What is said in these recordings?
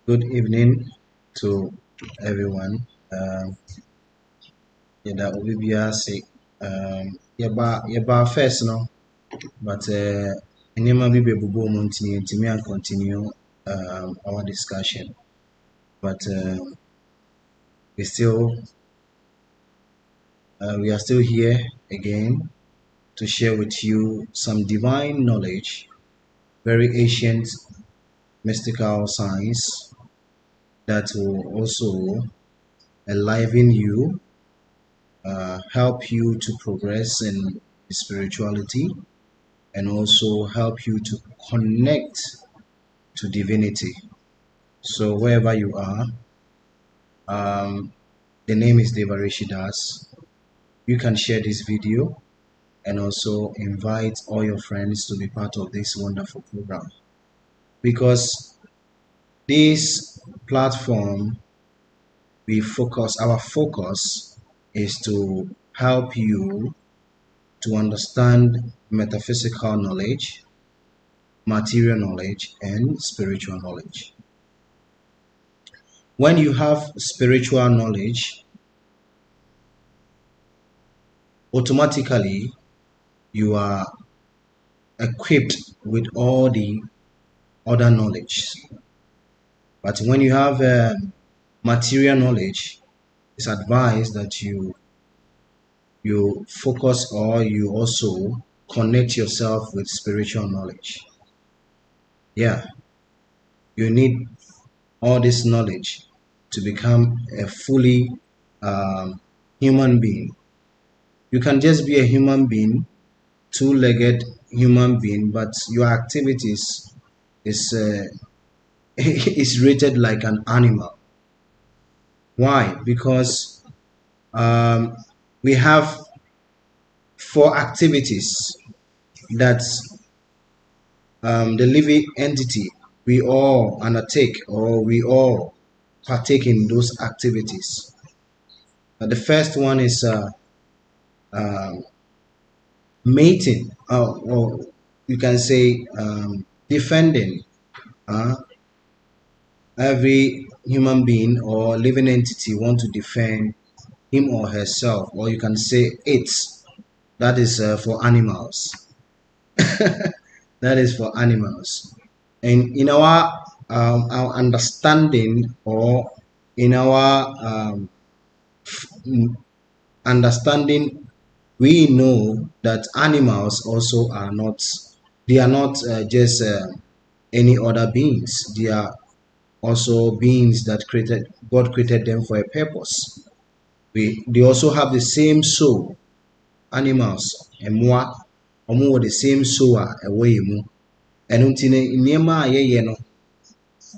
Good evening to everyone. Yɛda obi biara ase. Yɛba first no, but nneɛma bi bɛbobɔ mu nti yɛntumi continue our discussion. But we are still here again to share with you some divine knowledge, very ancient mystical science that will also enliven you, help you to progress in spirituality, and also help you to connect to divinity. So wherever you are, the name is Devarishi Das. You can share this video and also invite all your friends to be part of this wonderful program, because this platform, our focus is to help you to understand metaphysical knowledge, material knowledge, and spiritual knowledge. When you have spiritual knowledge, automatically you are equipped with all the other knowledge. But when you have material knowledge, it's advised that you focus, or you also connect yourself with spiritual knowledge. Yeah, you need all this knowledge to become a fully human being. You can just be a human being, two-legged human being, but your activities is rated like an animal. Why? Because we have 4 activities that the living entity, we all undertake, or we all partake in those activities. The first one is mating, or you can say defending. Every human being or living entity want to defend him or herself, or you can say it. That is for animals. That is for animals. And in our understanding, or in our understanding, we know that animals also are not, they are not just any other beings. They are also beings that God created them for a purpose. They also have the same soul. Animals, mmoa, wɔn wɔ the same soul a ɛwɔ yɛn mu. Ɛno nti no nneɛma a yɛyɛ no,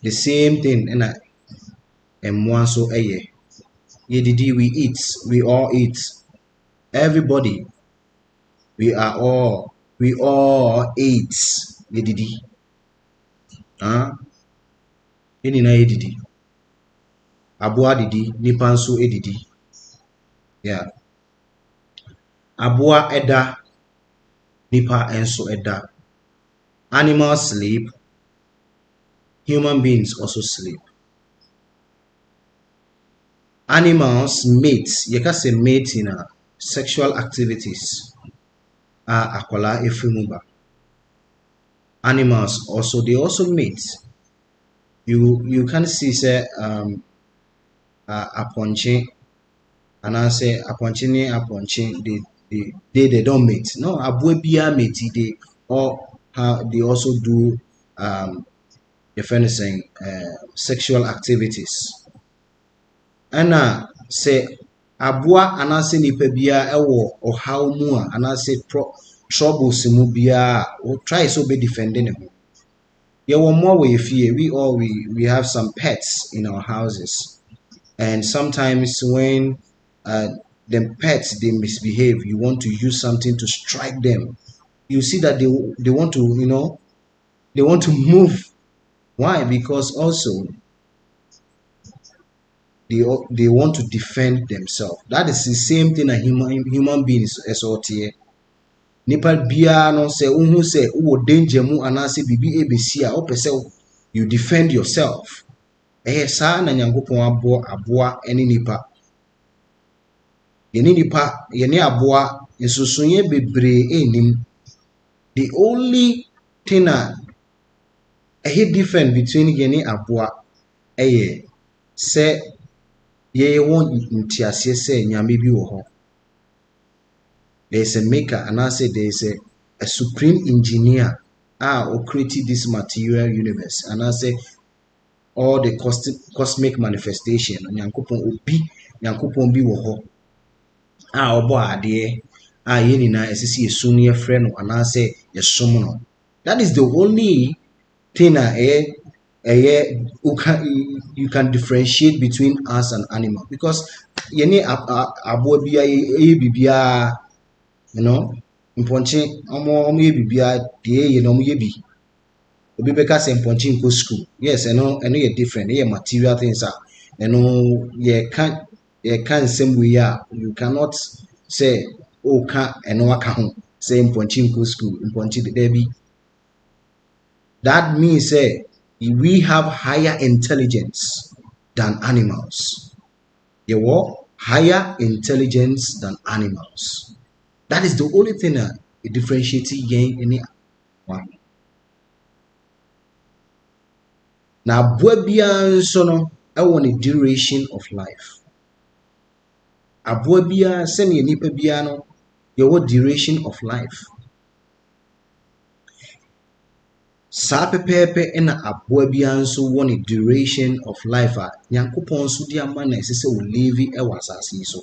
the same thing ɛna mmoa nso ɛyɛ. Yɛdidi, we eat, we all eat. Everybody, we all eat. Yɛdidi. Yɛn nyinaa yɛdidi. Aboa didi, nipa nso edidi. Yeah. Aboa ɛda, nipa nso ɛda. Animals sleep, human beings also sleep. Animals mate, yɛka sɛ mate in sexual activities a akwalaa efiri mu ba. Animals also, they also mate. You can see say apɔnkye anaasɛ apɔnkye ne apɔnkye they don't mate. No, aboa biara mate. They also do the friend is saying sexual activities. Ɛna sɛ aboa anaasɛ nipa biara ɛwɔ ɔhaw mu a anaasɛ troubles mu biara try so be defending him. Yɛwɔ mmoa wɔ yɛfie. We have some pets in our houses, and sometimes when the pets they misbehave, you want to use something to strike them. You see that they want to, they want to move. Why? Because also they want to defend themselves. That is the same thing a human beings as here. Nipa biara no sɛ wohu sɛ wowɔ danger mu anaasɛ bibi ebesi a wopɛ sɛ you defend yourself. Ɛyɛ saa na Nyankopɔn aboa ɛne nipa. Yɛne aboa nsonsonoeɛ bebree ɛnnim. The only thing a different between yɛne aboa ɛyɛ sɛ yɛwɔ ntiaseɛ sɛ nyame bi wɔ hɔ. There is a maker, and I say there is a supreme engineer who created this material universe, and I say all the cosmic manifestation. Nyankopɔn bi wɔ hɔ ɔbɔ adeɛ yɛn nyinaa ɛsisi yɛsum yɛfrɛ no anaasɛ yɛsom no. That is the only thing you can differentiate between us and animal, because yɛne aboa bi ɛyɛ biribiara. Mpɔnkye ɔmo yɛ biribiara deɛ yɛ na ɔmo yɛ bi. Obi bɛka sɛ mpɔnkye nkɔ school. Yes, ɛno yɛ different. Ɛyɛ material things a ɛno yɛka nsɛm wei a you cannot say ka ɛno aka ho sɛ mpɔnkye nkɔ school. Mpɔnkye de bi. That means we have higher intelligence than animals. Yɛwɔ higher intelligence than animals. That is the only thing that differentiates any one. Now, aboa biara nso no ɛwɔ ne duration of life. Aboa biara sɛnea nipa biara no yɛwɔ duration of life. Saa pɛpɛɛpɛ ɛna aboa biara nso wɔ ne duration of life a Nyankopɔn nso de ama na ɛsɛ sɛ ɔlive ɛwɔ asase yi so.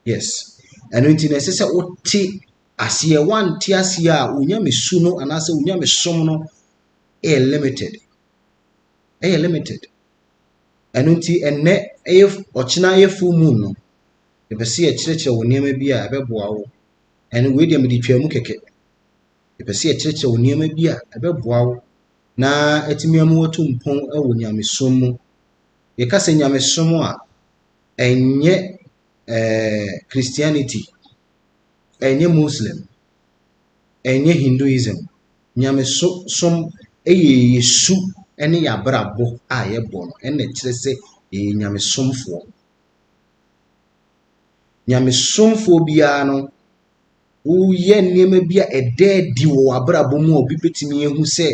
Yes, and when you say wote aseɛ wante aseɛ a onyame su no anaasɛ onyame som no limited. Limited. And nti enne ɔkyena yɛ full moon no yɛpɛ sɛ yɛkyerɛkyerɛ wo nneɛma bi a ɛbɛboa wo. And wei deɛ mede twa mu kɛkɛ. Yɛpɛ sɛ yɛkyerɛkyerɛ wo nneɛma bi a ɛbɛboa wo na atumi ama watu mpɔn wɔ nyamesom mu. Yɛka sɛ nyamesom a ɛnyɛ Christianity, ɛnyɛ Muslim, ɛnyɛ Hinduism. Nyamesom ɛyɛ Yesu ɛne yɛabrabɔ a yɛbɔ no ɛna kyerɛ sɛ ɛyɛ nyamesomfoɔ. Nyamesomfoɔ biara no woyɛ nneɛma bi a ɛda adi wɔ w'abrabɔ mu a obi bɛtumi ehu sɛ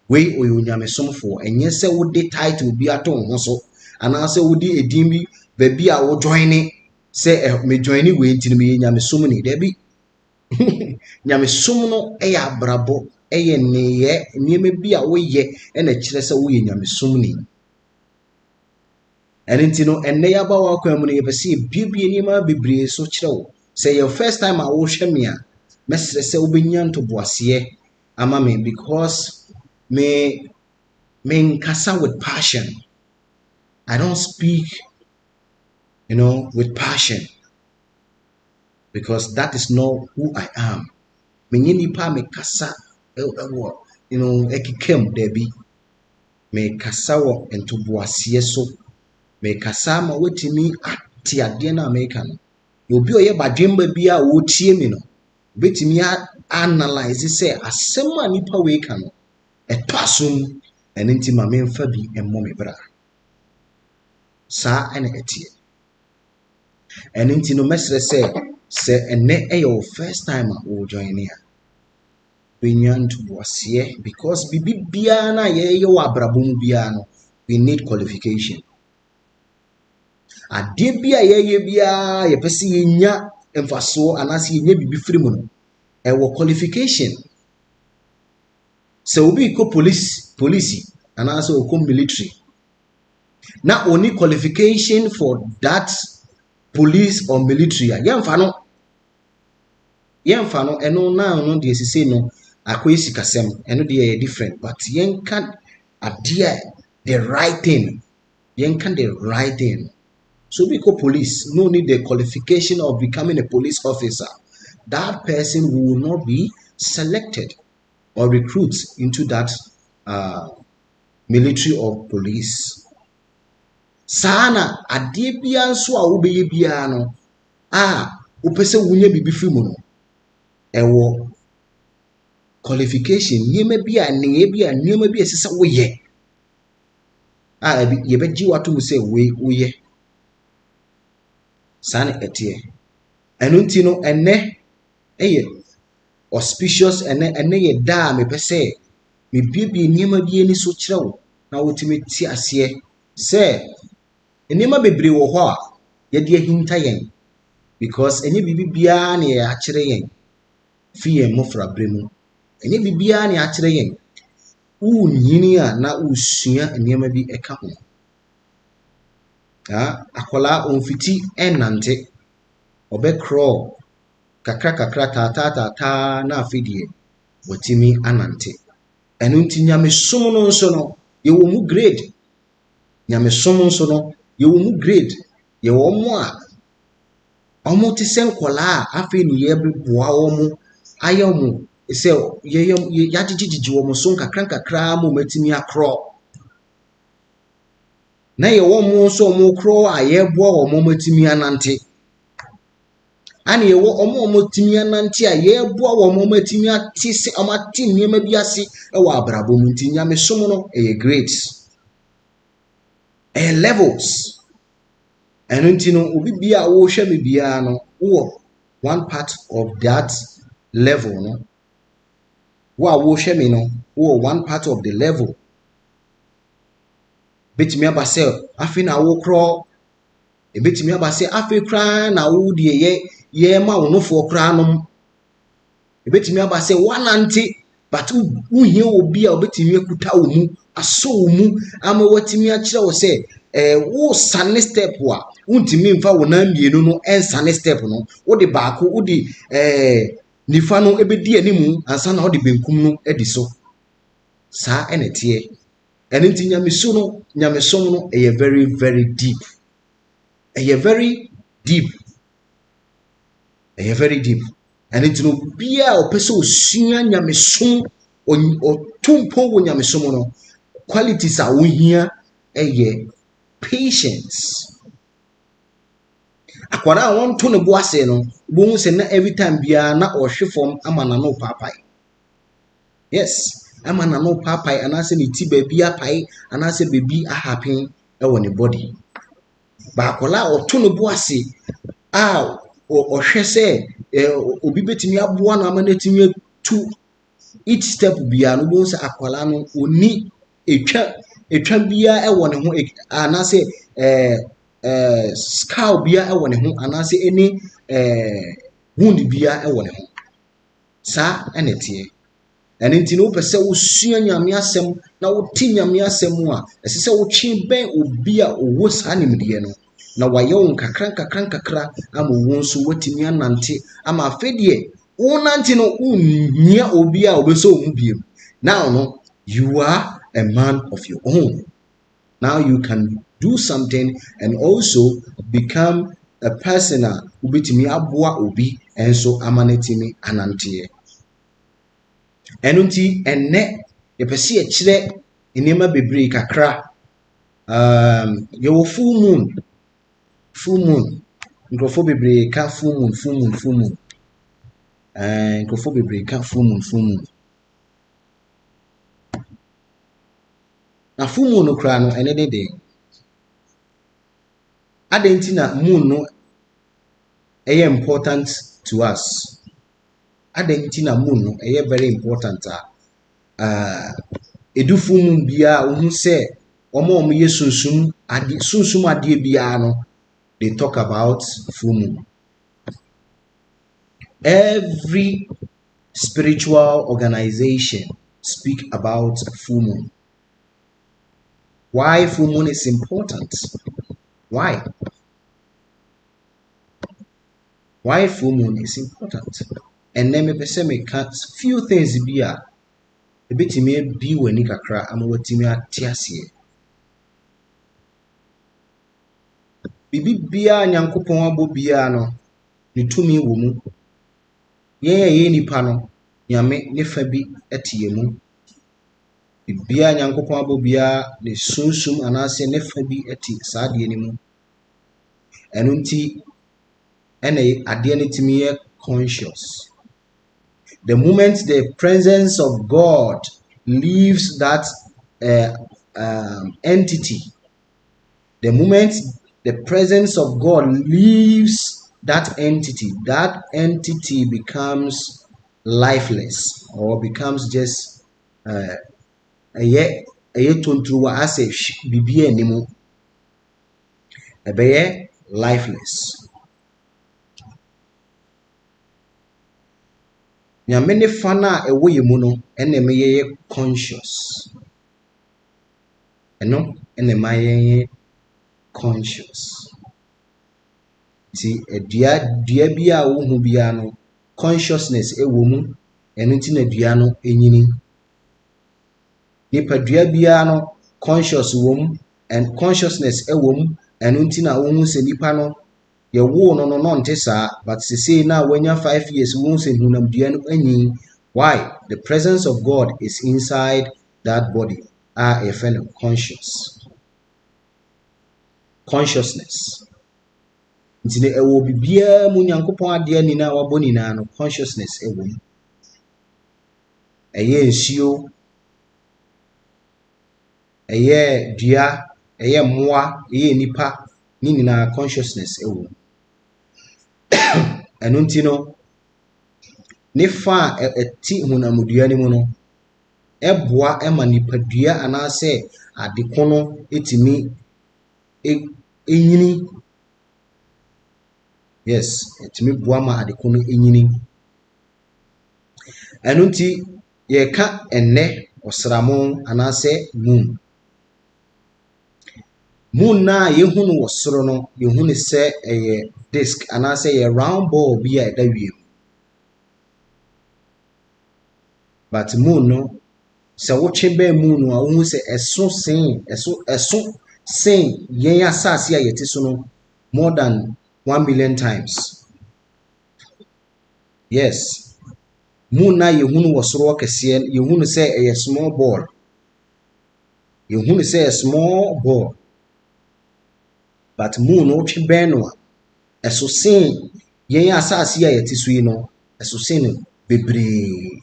wei ɔyɛ onyamesomfoɔ. Ɛnyɛ sɛ wode title bi ato wo ho so anaasɛ wode edin bi baabi a wo join ne say me join we ntini me nyamesom ni da bi nyamesom no e ya brabo e ye neye nieme bi a woyɛ e na kyerɛ sɛ woyɛ nyamesom ni ɛno nti no ɛnɛ yaba wa kwa mu no yɛpɛ sɛ biebie niema bebree so kyerɛ wo sɛ your first time a wohwɛ me a mɛsrɛ sɛ wobɛnya ntoboaseɛ ama me because me nkasa with passion. I don't speak with passion because that is not who I am. Me nipa me kasa ekikam debi me kasa wo ntoboaseɛ so me kasa ma wetimi ate ade na America no obi oye badwemba bia wo tie me no betimi analyze sɛ asɛm a nipa we ka no etwasum ɛno nti ma me mfa bi emmɔ me bra saa ɛna ɛtie ɛno nti no mɛsrɛ sɛ ɛnɛ ɛyɛ wo first time a wo join me a benya ntoboaseɛ because bibi bia na yɛyɛ wɔ abrabɔ mu bia no we need qualification. Ade bia yɛyɛ bia yɛpɛ sɛ yɛnya mfasoɔ anaasɛ yɛnya bibi firi mu no ɛwɔ qualification. Sɛ obi kɔ police anaasɛ okɔ military na only qualification for that police or military a yɛmfa no ɛno na no deɛ sise no akɔyɛ sikasɛm ɛno deɛ yɛ different but yɛnka adeɛ the right thing so because police no need the qualification of becoming a police officer, that person will not be selected or recruited into that military or police. Sana adeɛ bia nso a wobɛyɛ bia no wopɛsɛ wunya bibi firi mu no ɛwɔ qualification nneɛma bi a nneɛma bi a ɛsɛ sɛ woyɛ yɛbɛgye wato mu sɛ woyɛ saa ne ɛteɛ ɛno nti no ɛnɛ ɛyɛ auspicious ɛnɛ yɛ da a mepɛ sɛ mebiebie nneɛma bi ani so kyerɛ wo na wotumi te aseɛ sɛ nneɛma bebree wɔ hɔ a yɛde ahinta yɛn because ɛnyɛ bibi biara ne yɛ akyerɛ yɛn fi yɛn mmɔfrabrɛ mu ɛnyɛ bibi biara ne akyerɛ yɛn wonyini a na wosua nneɛma bi ɛka ho akwala onfiti ɛnante ɔbɛkrɔ kakra tata na afidie watimi anante ɛno nti nyamesom no nso no yɛwɔ mu grade nyamesom nso no yɛwɔ mu grade yɛwɔ mu a ɔmo te sɛ nkwala a afei ne yɛbɛboa wɔn ayɛ mu sɛ yɛagyegyegye wɔn so nkakra ma matimi akrɔ na yɛwɔ mu nso ɔmo krɔ a yɛboa wɔn matimi anante ana yɛwɔ ɔmo timi anante a yɛboa wɔn matimi ate sɛ ɔmo ate nneɛma bi ase ɛwɔ abrabɔ mu nti nyamesom no ɛyɛ grades ɛyɛ levels ɛno nti no obi bia a wɔhwɛ me bia no wɔ one part of that level no wo a wɔhwɛ me no wɔ one part of the level betimi aba sɛ afei na wokrɔ betimi aba sɛ afei kra na wo de yɛ ma wo nofoɔ kra nom betimi aba sɛ wanante but wohia obi a obetimi akuta wo mu aso wo mu ama watimi akyerɛ wo sɛ wo sane step a wontimi mfa wo na mmienu no ensane step no wo de baako wo de nifa no ebedi animu ansa na wo de benkum no edi so saa enetie ɛno nti nyamesom no ɛyɛ very very deep ɛyɛ very deep ɛno nti no bia ɔpɛ sɛ osua nyamesom ɔtumpo wɔ nyamesom no qualities a wohia ɛyɛ patience. Akwara a wɔnto ne bo ase no bo hu sɛ na every time bia na ɔhwe fam ama na no papai. Yes, ama na no papai anase ne ti baabi apai anase baabi ahapen ɛwɔ ne body. Ba akwara a ɔto ne bo ase a ɔhwɛ sɛ obi betimi aboa na ama na timi tu each step bia no bo hu sɛ akwara no oni etwa bia ɛwɔ ne ho anase scar bia e wo ne ho anase any wound bia e wo ne ho sa ene tie ene nti no pese wo sua nyame asem na wo ti nyame asem a ese se wo twe ben obi a owo sa nimdie no na waye wo nkakra ama wo nso watimi anante ama afedie wo nante no unyia obi a obeso wo biem. Now no you are a man of your own. Now you can do something and also become a person who betimi aboa obi enso amanetimi anante. Eno nti enne yepese ye kire enema bebre kakra ye wo full moon nkrofo bebre ka full moon nkrofo bebre ka full moon na full moon no kra no ene de adenti na moon no important to us. Adenti na moon no very important edu full moon bia ohun se omo ye sunsum ade bia no they talk about full moon. Every spiritual organization speak about full moon. Why full moon is important? Why full moon is important? And then me pese me can few things be a ebetimi bi wani kakra ama watimi atiasie. Bibi bia nyankopon abo bia no ne tumi wo mu. Ye nipa no nyame ne fa bi etie mu. Bibia nyankopon abo bia ne sunsum anase ne fa bi eti saade ni mu. Eno nti ene ade ne timi ye conscious. The moment the presence of God leaves that entity, the moment the presence of God leaves that entity becomes lifeless or becomes just tontruwa ase bibia nimu ebeye lifeless. Nyame ne fa na ewo yemu no ene meye conscious. Eno ene maye conscious. Ti dua bia wo hu bia no consciousness ewo mu eno nti na dua no enyini. Nipa dua bia no conscious wo mu and consciousness ewo mu eno nti na wo hu se nipa no ye wo no nte saa but say na wanya 5 years wo hu se hunam dua no anyi. Why? The presence of God is inside that body. A fellow consciousness. Nti ne ewo bibia mu nyankopon ade ani na waboni na no consciousness ewo mu. Eye nsuo, eye dua, eye moa, eye nipa, ni nyina consciousness ewo mu. Eno nti no ne fa eti hunamudua ni mu no eboa ema nipadua anase adekono etimi enyini. Yes, etimi boa ma adekono enyini. Eno nti ye ka enne osramo anase moon. Moon na yehunu wosoro no yehunu se eye disk anase ye round ball bi a edawiem. But moon no se wo twebe moon a wo se eso sen yen asase a yete so no more than 1 million times. Yes, moon na yehunu wosoro kese yehunu se eye small ball. Yehunu se a small ball. But moon no twebe no eso sen yen asase a yete so yi no eso sen bebre.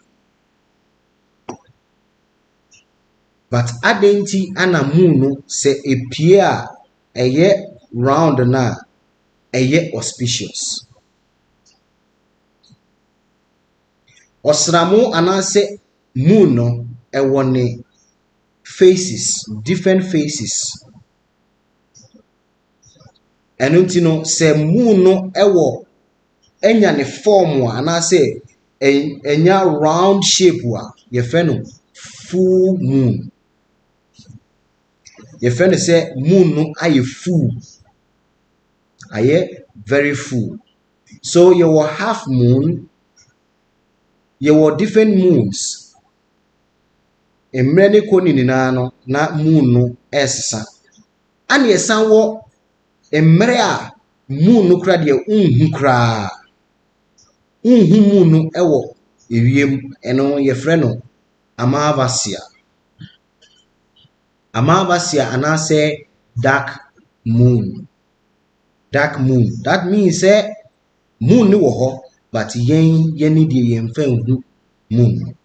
But adenti ana moon no se epie a eye round na eye auspicious. Osramo anase moon no ewone faces, different faces. ɛno nti no sɛ moon no ɛwɔ enya ne form ana say enya round shape a yɛfrɛ no full moon. Yɛfrɛ no sɛ moon no ayɛ full, ayɛ very full. So yɛwɔ half moon, yɛwɔ different moons. Mmerɛ ne kɔ ne nyinaa no na moon no ɛsesa. Ana yɛsan wɔ mmerɛ a moon no kora deɛ unhu koraa. Unhu moon no ɛwɔ ewiem, ɛno yɛfrɛ no amavasia. Amavasia anaasɛ dark moon. Dark moon. That means say moon ni wɔ hɔ, but yɛn ni deɛ yɛmfa nhu moon.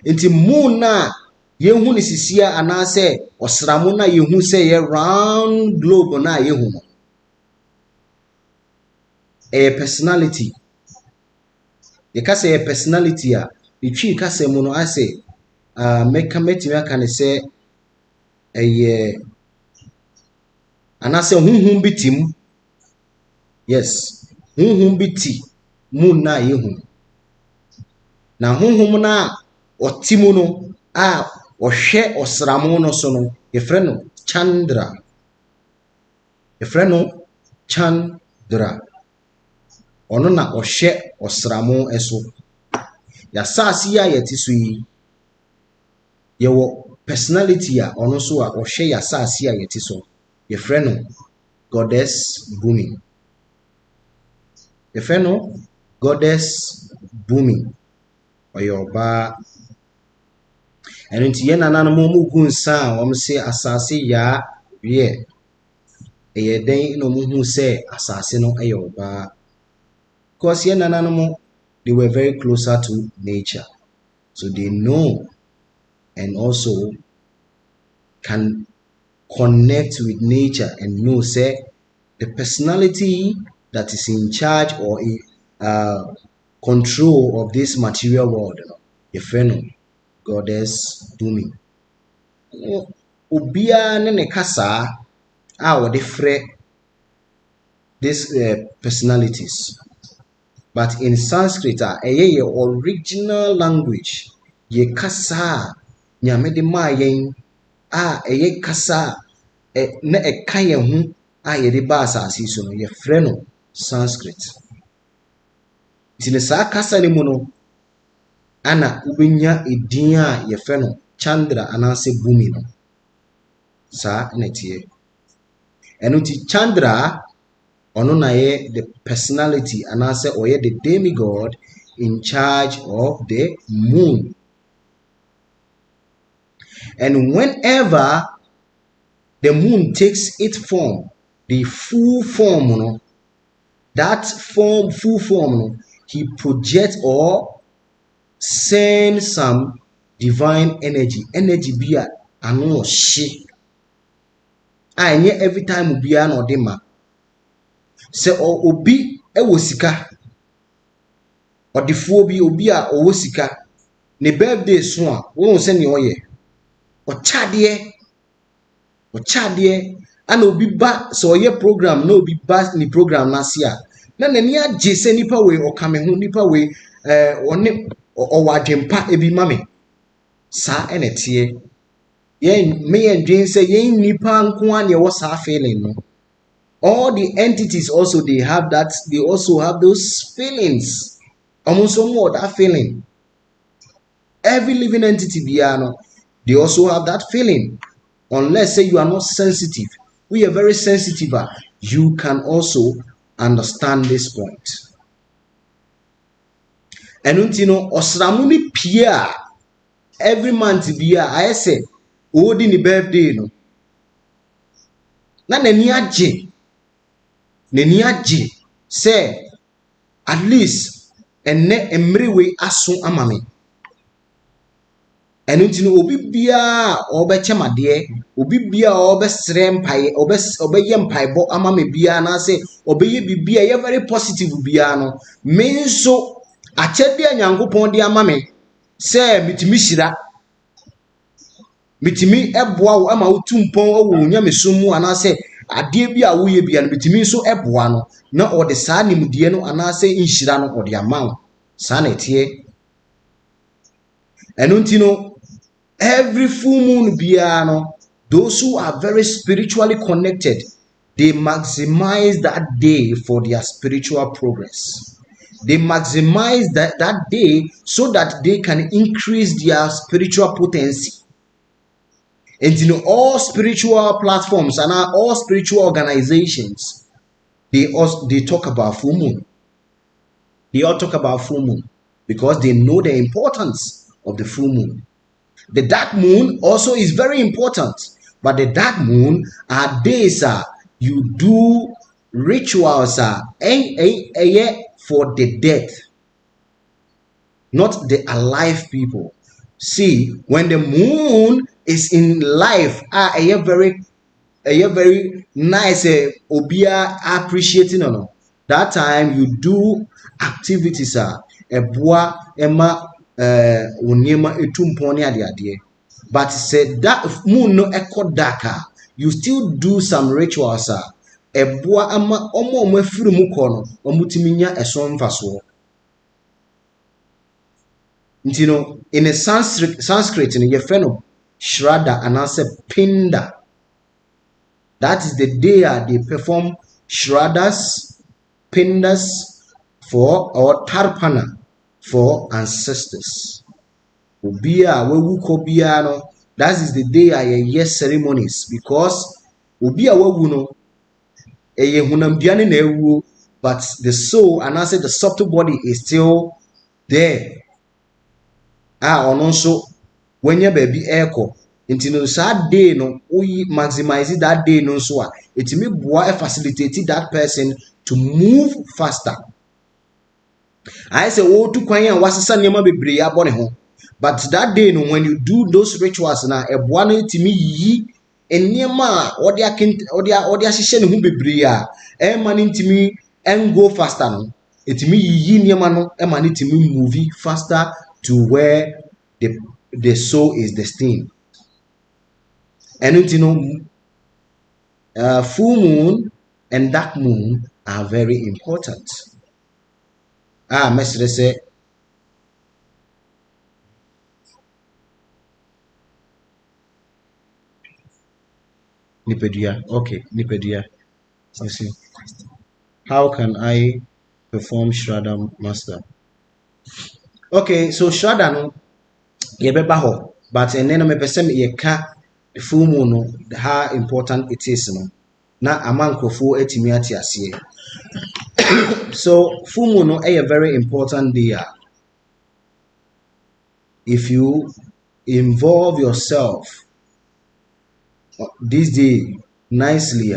Nti moon na yɛnhu ne sisia anaasɛ ɔsramo na yɛhu sɛ yɛ round globe na yɛhu no. Ɛyɛ personality. Yɛka sɛ yɛ personality a etwi kasa mu no asɛ mɛtumi aka ne sɛ ɛyɛ anaasɛ honhom bi tim. Yes, honhom bi ti moon na yɛhu. Na honhom na ɔti mu no a ɔhwɛ ɔsramo no so no yɛfrɛ no Chandra. Yɛfrɛ no Chandra. Ɔno na ɔhwɛ ɔsramo ɛso. Yɛasase a yɛte so yi yɛwɔ personality a ɔno so a ɔhwɛ yɛasase a yɛte so. Yɛfrɛ no Goddess Bumi. Yɛfrɛ no Goddess Bumi. Ɔyɛ ɔbaa. Ɛno nti yɛn nananom mu gu nsa a wɔn se asase yaa wie. Ɛyɛ dɛn na wɔn hu sɛ asase no ɛyɛ ɔbaa. Because yɛn nananom they were very closer to nature. So they know and also can connect with nature and know say the personality that is in charge or control of this material world. Yɛfrɛ no Goddess Bumi. Obiara ne ne kasa a wɔde frɛ these personalities. But in Sanskrit ɛyɛ yɛ original language. Yɛ kasa Nyame de maa yɛn a ɛyɛ kasa na ɛka yɛn ho a yɛde ba asase so no yɛfrɛ no Sanskrit. Nti ne saa kasa ne mu no ana wobɛnya edin a yɛfrɛ no Chandra anaasɛ Bumi no. Saa na tie. Ɛno nti Chandra ɔno na yɛ the personality anaasɛ ɔyɛ the demigod in charge of the moon. And whenever the moon takes its form, the full form, you know, that form, full form, you know, he projects or sends some divine energy. Energy be a ano she. And yet every time we be an odema. Se obi ewo sika. Odifuo bi obi a owo sika. Ne birthday so a wo se ne oye. Ochade ana obi ba so oye program na obi ba ni program na se a na nani agye se nipa we okame ho nipa we one owadwempa ebi mame sa enete yen me endwen se yen nipa nko a ne wo sa feeling no. All the entities also they also have those feelings. Almost more that feeling. Every living entity biano, they also have that feeling. Unless say you are not sensitive. We are very sensitive. You can also understand this point. And osramuni pia every month bia I say odi ni birthday no. Na nani agye say at least enne emrewe aso amame. Enu nti no obi bia obechemade obi bia obesre mpae obeye mpaebo amame bia na say obeye bibia ye very positive bia no me nso achede Nyankopon de amame say mitimi hira Mitimi eboa wo ama wotumpon wo nyamesom mu anase ade bi a woye bia no mitimi so eboa no na ode saa nimdie no anase nhira no ode ama saa na tie eno ntino every full moon bia no those who are very spiritually connected, they maximize that day for their spiritual progress. They maximize that day so that they can increase their spiritual potency. And all spiritual platforms and all spiritual organizations, they talk about full moon. They all talk about full moon because they know the importance of the full moon. The dark moon also is very important, but the dark moon are days you do rituals for the dead, not the alive people. See, when the moon is in life, a very nice obia appreciating no. That time you do activities eboa ema onyema etumponi ade. But said that moon no echo darker, you still do some rituals eboa ama omo afiri mu ko no omutiminya esomfaso. Ntino in a Sanskrit in yefeno Shraddha and answer Pinda. That is the day they perform Shraddhas, Pindas for or Tarpana for ancestors. Ubia wewu kobia no, that is the day yes ceremonies because ubia wewu no eye hunam biane na ewu, but the soul and answer the subtle body is still there. Ono nso wanya baby echo intino sad day no we maximize that day no so etimi boa facilitate that person to move faster. I say wo to kwan an wasesa niam bebre abone ho, but that day no when you do those rituals na eboa no etimi yi eniema odi ahihye ne ho bebre a man intimi and go faster no etimi yi niema no e man intimi move faster to where the soul is destined. And full moon and dark moon are very important. Mestre say Nipedia. Okay, Nipedia. Let's see. How can I perform Shraddha, Master? Okay, so Shraddha no yebeba ho, but and then me person ye ka full moon no how important it is no na amankrofo etimi ati ase. So full moon no a very important day. If you involve yourself this day nicely,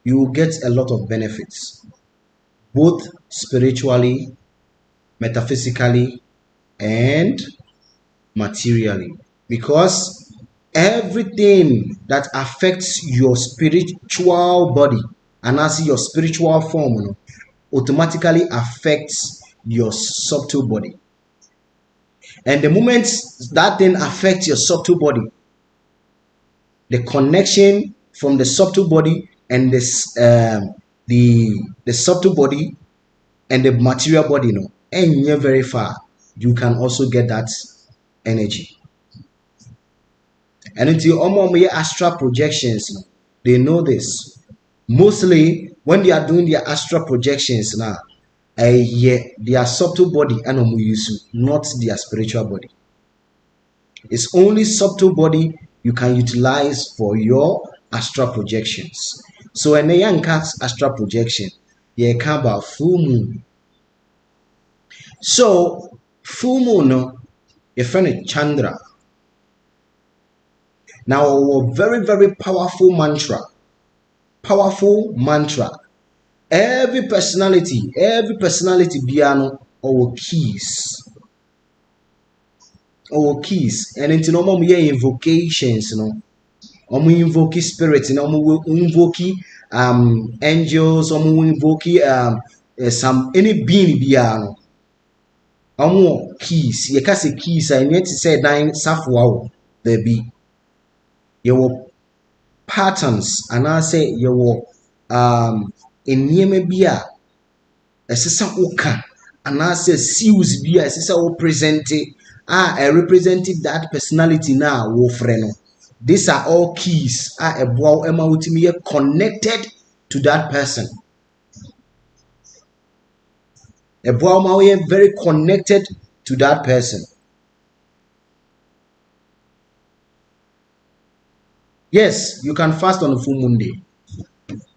you will get a lot of benefits, both spiritually, metaphysically, and materially, because everything that affects your spiritual body and as your spiritual form automatically affects your subtle body. And the moment that thing affects your subtle body, the connection from the subtle body and this the subtle body and the material body and very far, you can also get that energy. And until almost astral projections, they know this. Mostly when they are doing their astral projections now, their subtle body and not their spiritual body. It's only subtle body you can utilize for your astral projections. So in a young cat's astral projection, you can about full moon. So full moon, your friend Chandra. Now a very, very powerful mantra. Every personality piano or keys. And into normal invocations, invoke spirits, invoke angels, invoke some any being piano. Keys, you can say keys, I need to say nine safwa, baby. your patterns and I say your nneɛma bi a ɛsɛ sɛ woka anaasɛ seals bi a ɛsɛ sɛ wo present represent that personality na wofrɛ no. These are all keys ɛboa wo ɛma wotumi yɛ connected to that person. Ɛboa wo ma woyɛ very connected to that person. Yes, you can fast on a full moon day.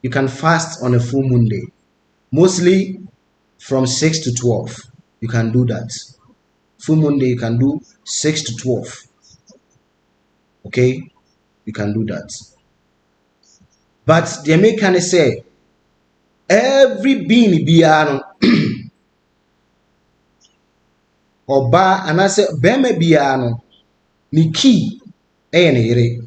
You can fast on a full moon day. Mostly from 6 to 12. You can do that. Full moon day, you can do 6 to 12. Okay? You can do that. But the American say, every being biano oba and I say beme biano ni key ere.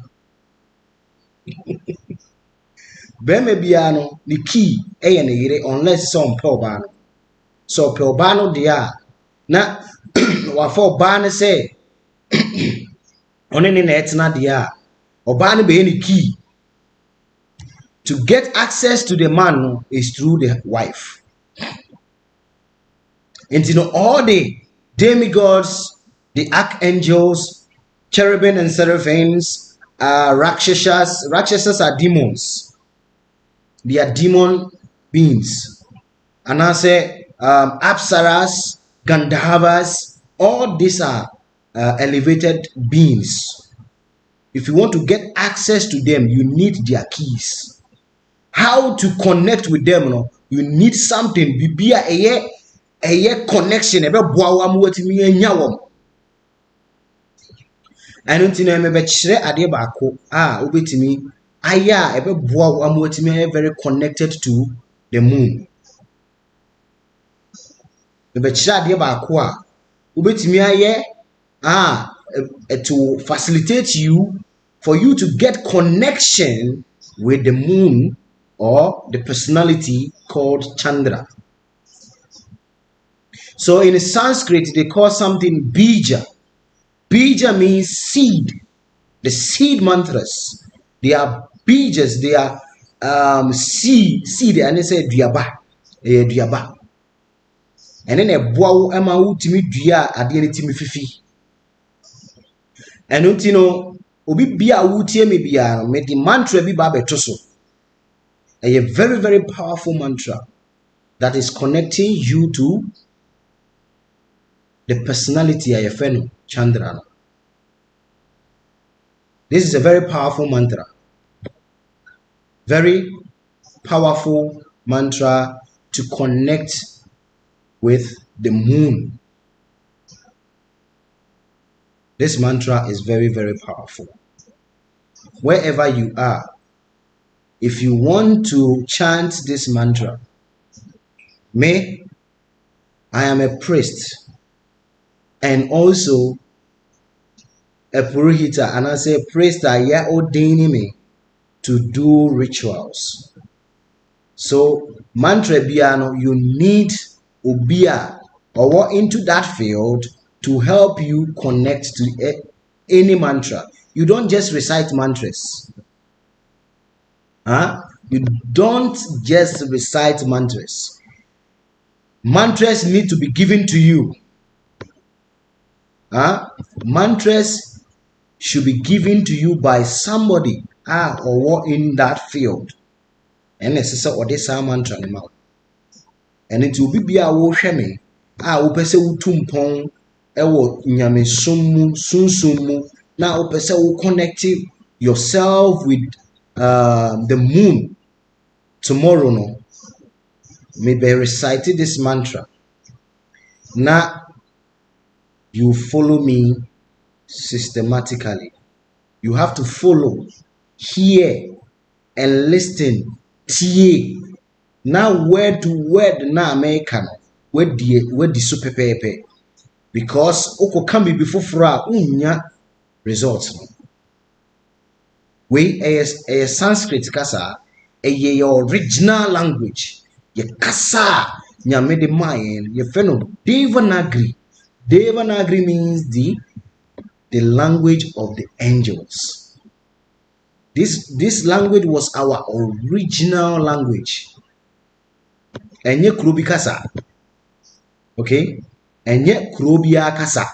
Beme biano ni key ere unless some pelbano. So pelbano dia na wafo bane say one ni etna dia obane be any key. To get access to the man is through the wife. And you know all the demigods, the archangels, cherubim and seraphims, Rakshasas are demons. They are demon beings. And I say Apsaras, Gandharvas, all these are elevated beings. If you want to get access to them, you need their keys. How to connect with them? No? You need something. Be a connection. And until I remember, Adebako, Ubetimi, Aya, ebe boa amuetimi very connected to the moon. Ebe chira Adebako, Ubetimi aye, to facilitate you for you to get connection with the moon or the personality called Chandra. So in Sanskrit, they call something bija. Bija means seed. The seed mantras. They are bijas. They are seed, and they say diaba, diaba. And then a boa ema utimi dia adi timi fifi. And untino obi bia utie me bia me the mantra bi ba betoso. A very, very powerful mantra that is connecting you to the personality of your Chandra. This is a very powerful mantra. Very powerful mantra to connect with the moon. This mantra is very, very powerful. Wherever you are, if you want to chant this mantra, I am a priest and also a purohita, and I say priest are ordaining me to do rituals. So mantra biano, you need ubia or into that field to help you connect to any mantra. You don't just recite mantras. You don't just recite mantras. Mantras need to be given to you. Mantras should be given to you by somebody or in that field. And it's or this mantra and it will be a wosheme. Upese utumpong ewo nyame sunsumu. Now upese will connect yourself with the moon. Tomorrow no maybe recited this mantra. Now you follow me systematically. You have to follow, hear and listen. Now word to word na American word the super pepe, because oko can be before fra unya results. We a Sanskrit kasa your original language. Ye kasa nyame de mayen ye feno Devanagari. Devanagari means the language of the angels. This language was our original language. Enye kurobi kasa. Okay? Enye kurobi kasa.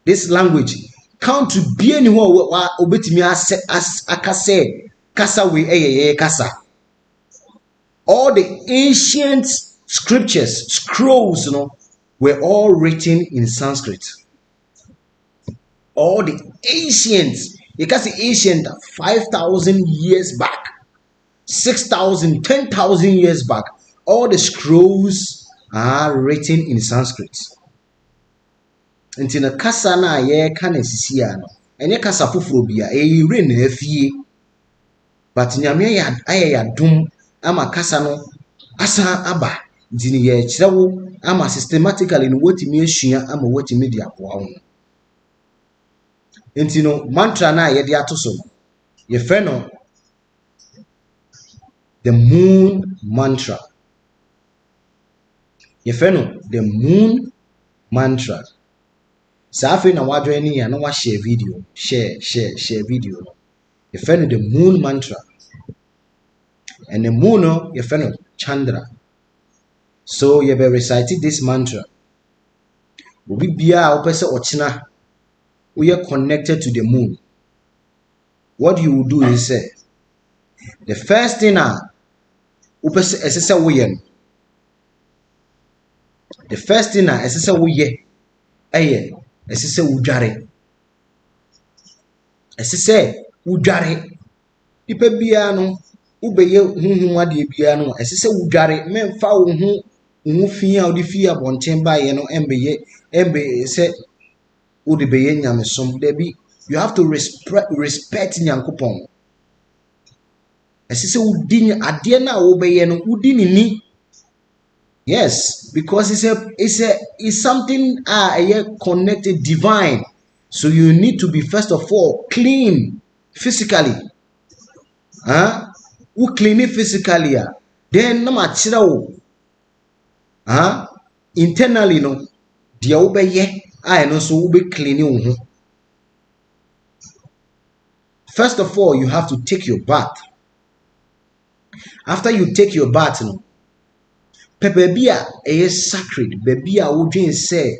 This language count to be anyone obetimi akase kasa we eyeye kasa. All the ancient scriptures, scrolls, were all written in Sanskrit. All the ancient, you can say ancient 5,000 years back, 6,000, 10,000 years back, all the scrolls are written in Sanskrit. Nti na kasa na ye ka na sisi ya no enye kasa foforo bia eyire na afie, but nyame ya dum ama kasa no asa aba nti ne ye kirewo ama systematically no watimi asua ama watimi di aboa ho. Nti no mantra na ye de atoso no ye fe no the moon mantra. Ye fe no the moon mantra. Safi na wadwe ni ya na wa share video, share video no. Ye fe no the moon mantra. And the moon no ye fe no Chandra. So you be reciting this mantra. Obi bia opese ochina we are connected to the moon. What you will do is say the first thing opese esese we ye. The first thing esese we ye eye esese udware. Esese udware. Ipa bia no ubeye huhu ade bia no esese udware memfa wo hu fi a odi fi abonten ba ye no embe se odi beye nyamesom debi. You have to respect nyankopon. Esese udi ade na wo beye no udi ni. Yes, because it's something connected divine. So you need to be first of all clean physically. Who clean it physically, then no matter internally no dia obeye no so be cleaning. First of all, you have to take your bath. After you take your bath no baby is sacred, baby a wodwen say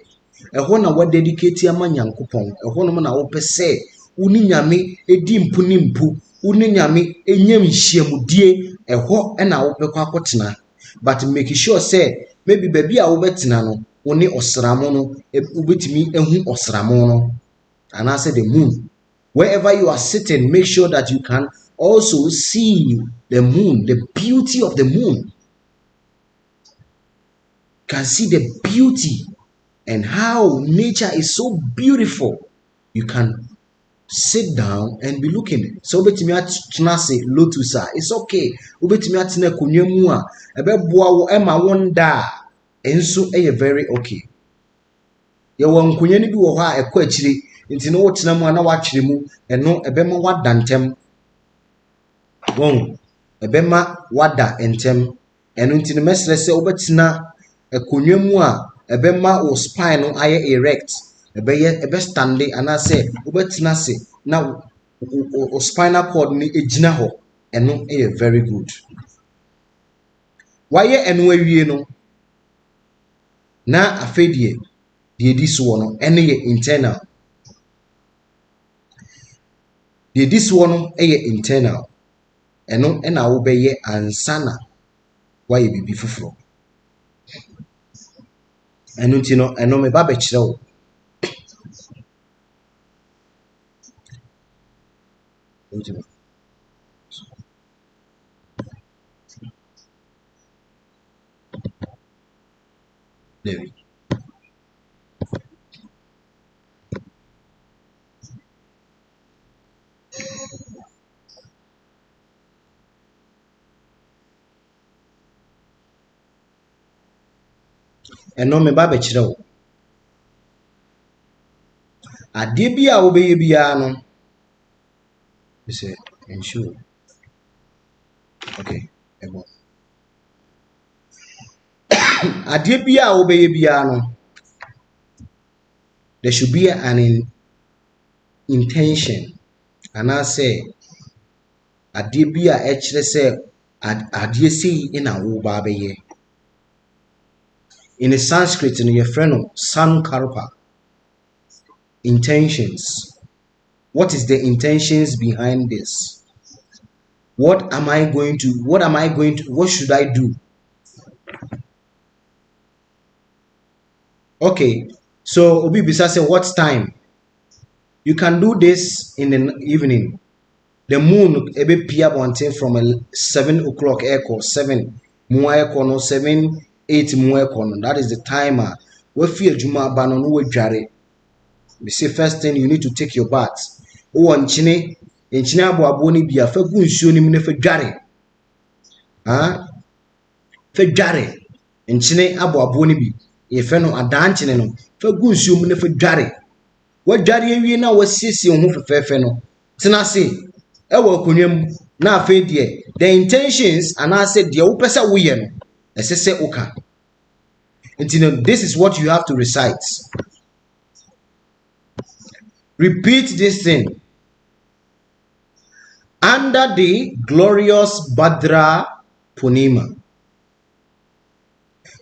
ehho na wa dedicate ama nyankopon, ehho no na wo pese uni nyame edi mpu ni mpu, uni nyame enyam hyiamudie ehho na wo pekọ akotena. But make sure say maybe baby a wo betena no woni osramo no ubetimi ehu osramo no, and I say the moon. Wherever you are sitting, make sure that you can also see the moon, the beauty of the moon. Can see the beauty and how nature is so beautiful. You can sit down and be looking. So betimi atena se lotus it's okay. Ubetimi atena konwa mu a ebeboa wo ema wonda enso very okay. Ye won konwa ni bi wo ho a ekọ akire nti no wotena mu na wakyere mu eno ebema wada ntem. Won ebema wada ntem eno nti no mesre se ubetena ekonwa mu a ebema wo spine no aye erect ebe standing and I say ubetena se na o spinal cord ni ejina ho eno very good. Waye eno awie no na afedie de edi so no eno ye internal. De edi so no internal eno na wo beye ansana waye bibi fufuro. Eno nti no eno me ba be kire wo. David. Eno me ba be kire wo. Ade bia wo beye bia no you say ensure. Okay, ebo. Ade bia wo beye bia no there should be an intention, and I say adeɛ bi a ɛkyerɛ sɛ adeɛ sei na wo ba bɛyɛ. In the Sanskrit no yɛfrɛ no sankalpa. Intentions. What is the intentions behind this? What should I do? Okay, so Obi Bisa say, what time? You can do this in the evening. The moon ebe pia bonten from 7 o'clock echo 7 more echo no 7 8 more echo no. That is the timer. We feel juma ba no we dware. We say first thing you need to take your bath. O nchine abo ni bia fa gu nsuo ni mu ne fa dware. Fa dware. Nchine abo ni bi. Ye fe no adanchine no fa gu nsuo mu ne fa dware. Wa dware awie na wa siesie ho fefefe no. Tena se ewo konwam na afa die the intentions and I said the wo pesa wo ye no esese oka. Until this is what you have to recite. Repeat this thing. Under the glorious Bhadra Punima.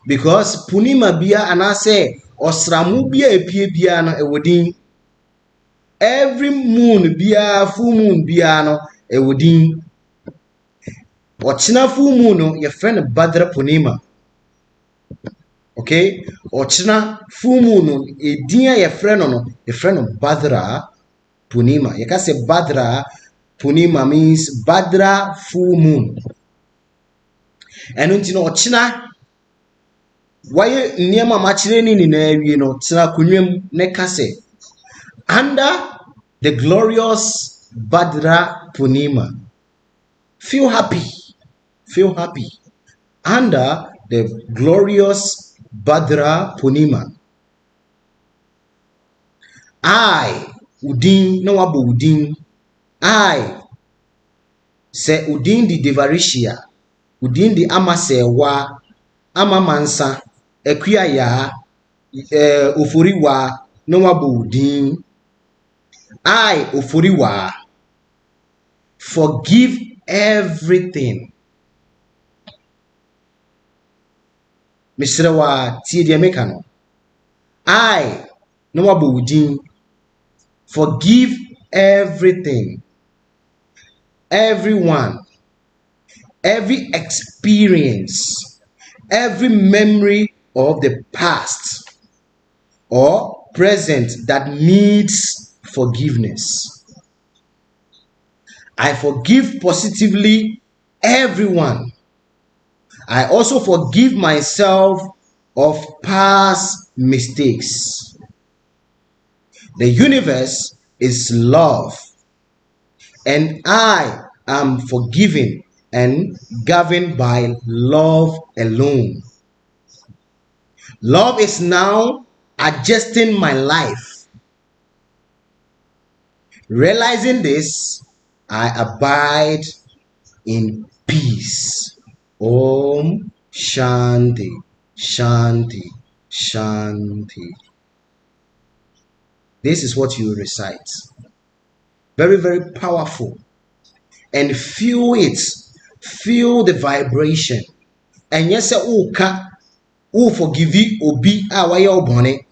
Because Punima bia and I say osramu bia epie bia no ewodin. Every moon bia full moon bia no ewodin. Ochina full moon no your friend Bhadra Punima. Okay? Ochina full moon no edin your friend Bhadra Punima. You can say Bhadra Punima means Bhadra full moon. And untino ochina why niema machireni ni na ewie no tina kunwem ne kase under the glorious Bhadra Punima. Feel happy under the glorious Bhadra Punima. I udin no wabo udin. I se udin di Devarishia, udin di Amasewa, Amamansa, Equiaya, Ofuriwa, no wabo udin. I Ofuriwa forgive everything. Misrewa tie mekano. I no wabo udin forgive everything. Everyone, every experience, every memory of the past or present that needs forgiveness. I forgive positively everyone. I also forgive myself of past mistakes. The universe is love. And I am forgiven and governed by love alone. Love is now adjusting my life. Realizing this, I abide in peace. Om Shanti, Shanti, Shanti. This is what you recite. Very, very powerful. And feel it. Feel the vibration. And yes, who forgive you obi awaye obone.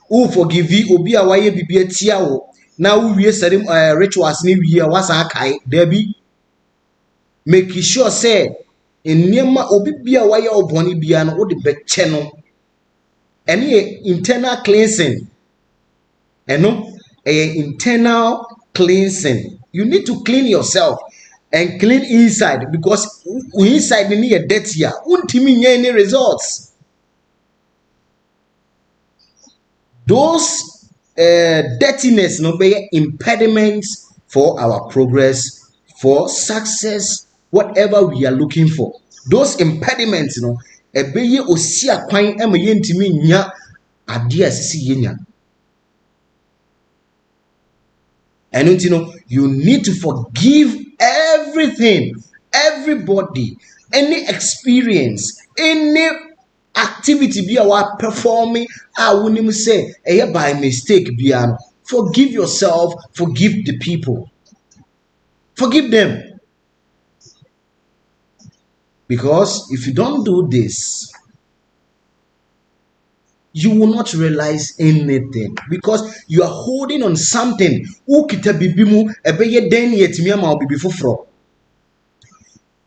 Who forgive you obi awaye bibi atia wo. Now we rituals ni we wasa kai debi. Make sure say in niema obi bia awaye obone bia no wo de beche no. Any internal cleansing. Eno internal cleansing. You need to clean yourself and clean inside because inside you need dirty. Untimi any results. Those dirtiness no be impediments for our progress, for success, whatever we are looking for. Those impediments, ebeye osia kwan ema yentimi nya ade asisi yenya. And you need to forgive everything, everybody, any experience, any activity be our performing. I wouldn't say by mistake be forgive yourself, forgive the people. Forgive them. Because if you don't do this, you will not realize anything, because you are holding on something. Ukita bibimu ebeye den yetimi ama obibi foforo.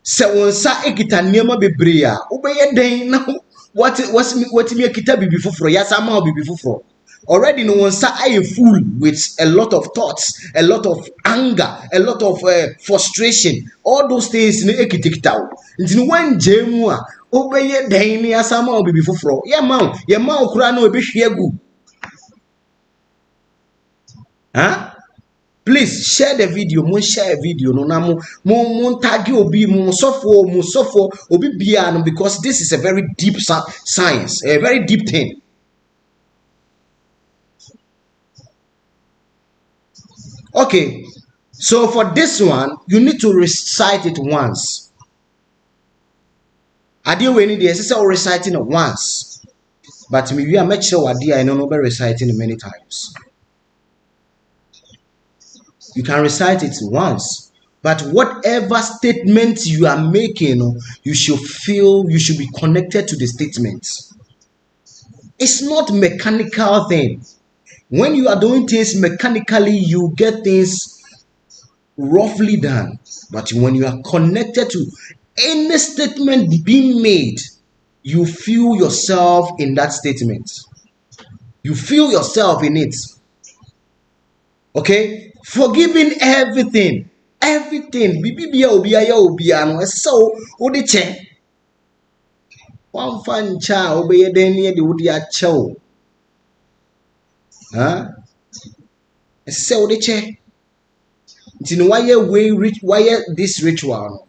Se wonsa ekita niema bebre a ubeye den na what me ekita bibi foforo yasa ama obibi foforo. Already no one I full with a lot of thoughts, a lot of anger, a lot of frustration. All those things in ekitikita. Nti when jemu a obeye den ni asama obibi foforo. Ye ma okura na obehwe agu. Huh? Please share the video. Mo share a video no na mo tag obi mo sofo obi bia no, because this is a very deep science, a very deep thing. Okay, so for this one, you need to recite it once. Idea we need is reciting it once, but maybe I make sure idea I know be reciting it many times. You can recite it once, but whatever statement you are making, you should feel, you should be connected to the statement. It's not mechanical thing. When you are doing things mechanically, you get things roughly done. But when you are connected to any statement being made, you feel yourself in that statement. You feel yourself in it. Okay? Forgiving everything. Everything. Bibia obiaya obiano. So, odi che. One fan cha obeye denye de odi acho. Huh? So odi che. Why this ritual?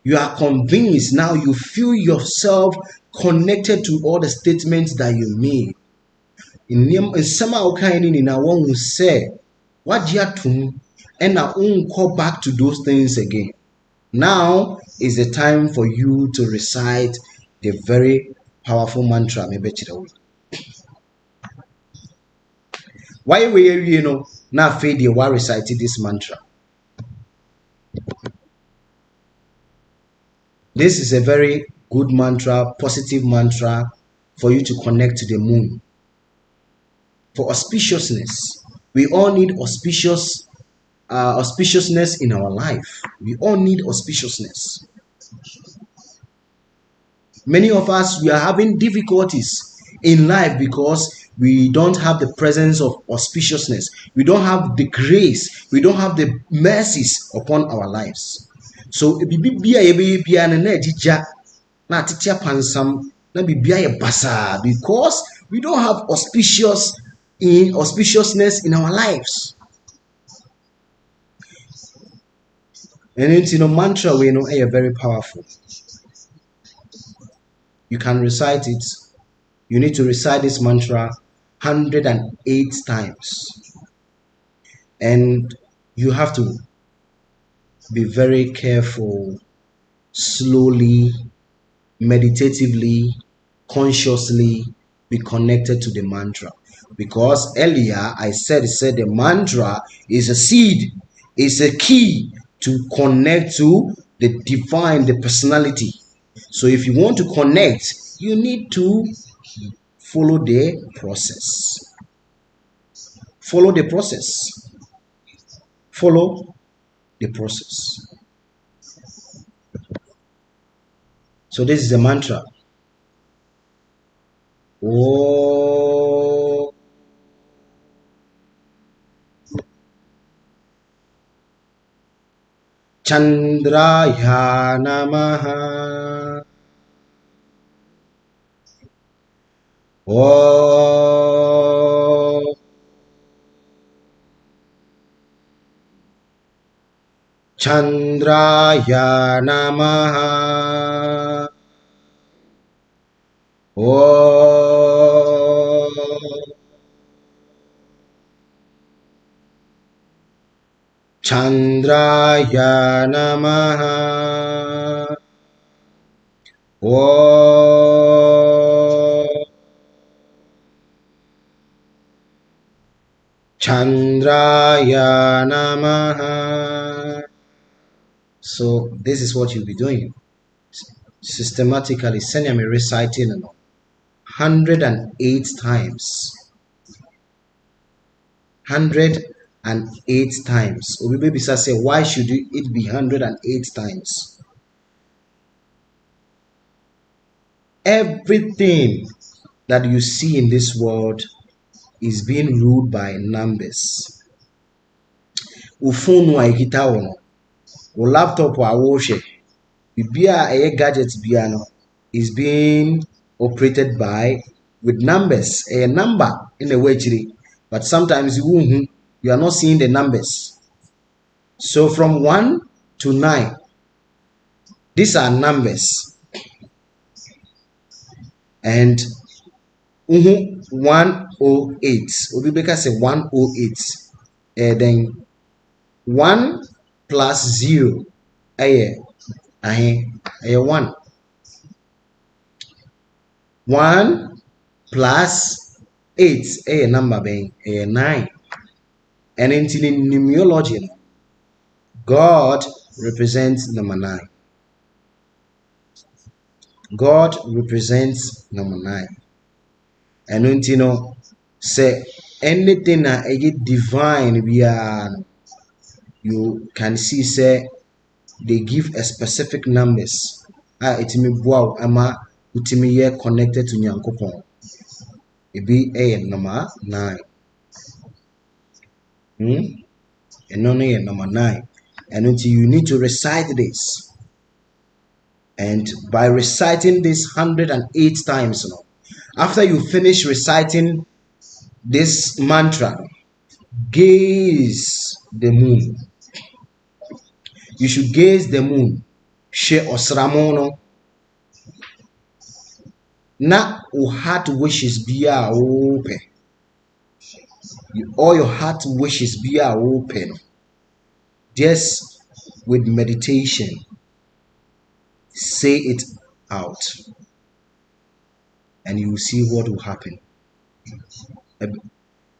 You are convinced now, you feel yourself connected to all the statements that you made. In some kind in one will say, what you to and I won't call back to those things again. Now is the time for you to recite the very powerful mantra. Why were you now fade you while reciting this mantra? This is a very good mantra, positive mantra for you to connect to the moon. For auspiciousness, we all need auspiciousness in our life. We all need auspiciousness. Many of us, we are having difficulties in life because we don't have the presence of auspiciousness. We don't have the grace. We don't have the mercies upon our lives. So bibia ye na ejija na atitia pansam na bibia ye basa, because we don't have auspiciousness in our lives. And it's mantra we know are very powerful. You can recite it. You need to recite this mantra 108 times. And you have to be very careful, slowly, meditatively, consciously be connected to the mantra. Because earlier I said the mantra is a seed, is a key to connect to the divine, the personality. So if you want to connect, you need to follow the process. Follow the process. Follow the process. So this is the mantra. Oh, Chandraya Namaha. Oh, Chandraya Namaha. Oh, Chandraya Namaha. Oh, Chandraya Namaha. So this is what you'll be doing systematically. Send me reciting 108 times. 108 times. Obi baby say, why should it be 108 times? Everything that you see in this world is being ruled by numbers. Phone wa ikita wo, laptop wa wo hwe, bibia eye gadget bia no is being operated by with numbers. A number in a way, but sometimes you are not seeing the numbers. So from 1 to 9, these are numbers. And 108. Obibeka say 108. Then 1 plus 0 aye 1. 1 plus 8 aye number being 9. And in numerology, God represents number 9. God represents number 9. And say anything that is divine, you can see say they give a specific numbers. It may wow ama utimi connected to Nyankopon. It be number 9. And only number 9. And until you need to recite this. And by reciting this 108 times, after you finish reciting this mantra, gaze the moon. You should gaze the moon. She osramono. Na o heart wishes be open. All your heart wishes be open. Just with meditation, say it out, and you will see what will happen.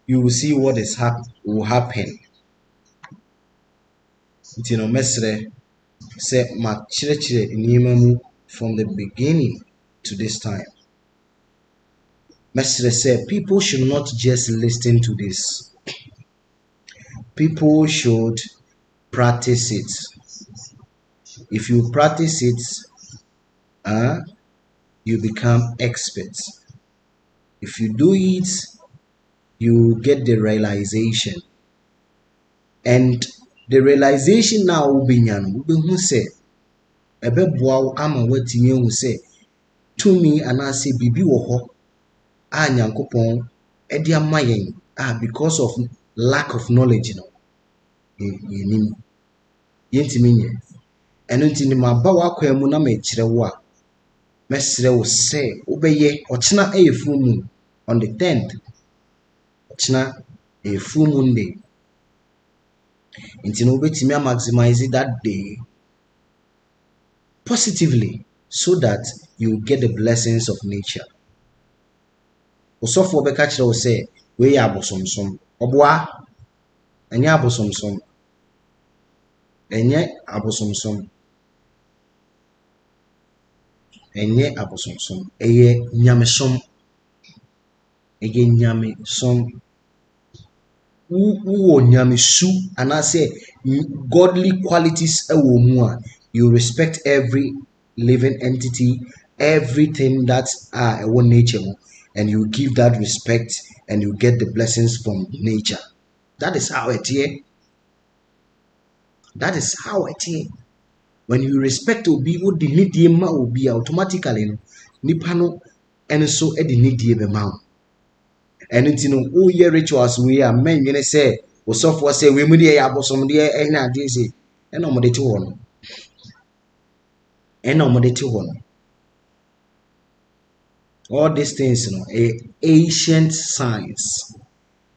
You will see what will happen. Mesre say ma chire from the beginning to this time. Mesre say people should not just listen to this. People should practice it. If you practice it, you become experts. If you do it, you get the realization. And the realization now will be who say ebeboa ama watimi hu say to me and I say bibi wo ho a Nyankopon e dia mayen because of lack of knowledge yenim yentimi nye eno ntini ma ba wa kwa mu na ma kire wo a mesre wo say obeye ochina full moon on the 10th ochina full moon day. Until obetimi maximize that day positively so that you get the blessings of nature. Osofo beka kire wo say we ya abosomsom oboa enye abosomsom eye nyamesom who nyamesu and I say godly qualities you respect every living entity, everything that's one nature, and you give that respect and you get the blessings from nature. That is how it is. That is how it is. When you respect obi wo di nidie ma obi automatically nipa no and so e di nidie be ma. And rituals we are men you say o sofo say we mu de ya abosom de e na de say e na mo de ti ho no. All these things ancient science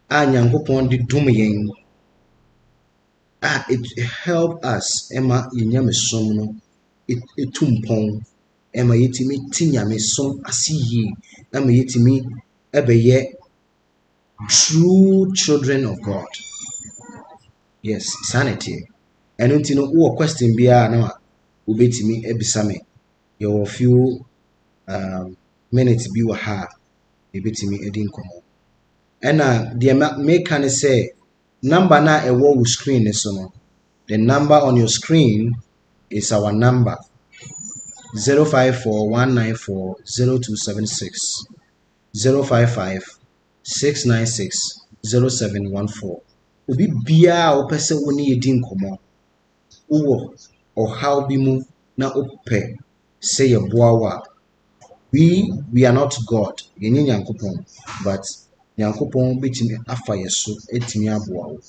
Nyankopon de dum yen it help us ema yenyamesom no etumpon ema yetimi tinyamesom asiye ema yetimi ebeye true children of God. Yes, sanity. ɛno nti no wowɔ question biara no a wobɛtumi abisa me. Yɛwɔ few minutes bi wɔ ha a yɛbɛtumi adi nkɔmmɔ. Ɛna deɛ meka ne sɛ number na ɛwɔ wo screen so no, the number on your screen is our number 054-194-0276 055-696-0714. Obi biara a wopɛ sɛ wo ne yɛdi nkɔmmɔ, wowɔ ɔhaw bi mu na wopɛ sɛ yɛboa wo a, we are not God, yɛnyɛ Nyankopɔn, but Nyankopɔn bɛtumi afa yɛ so atumi aboa wo.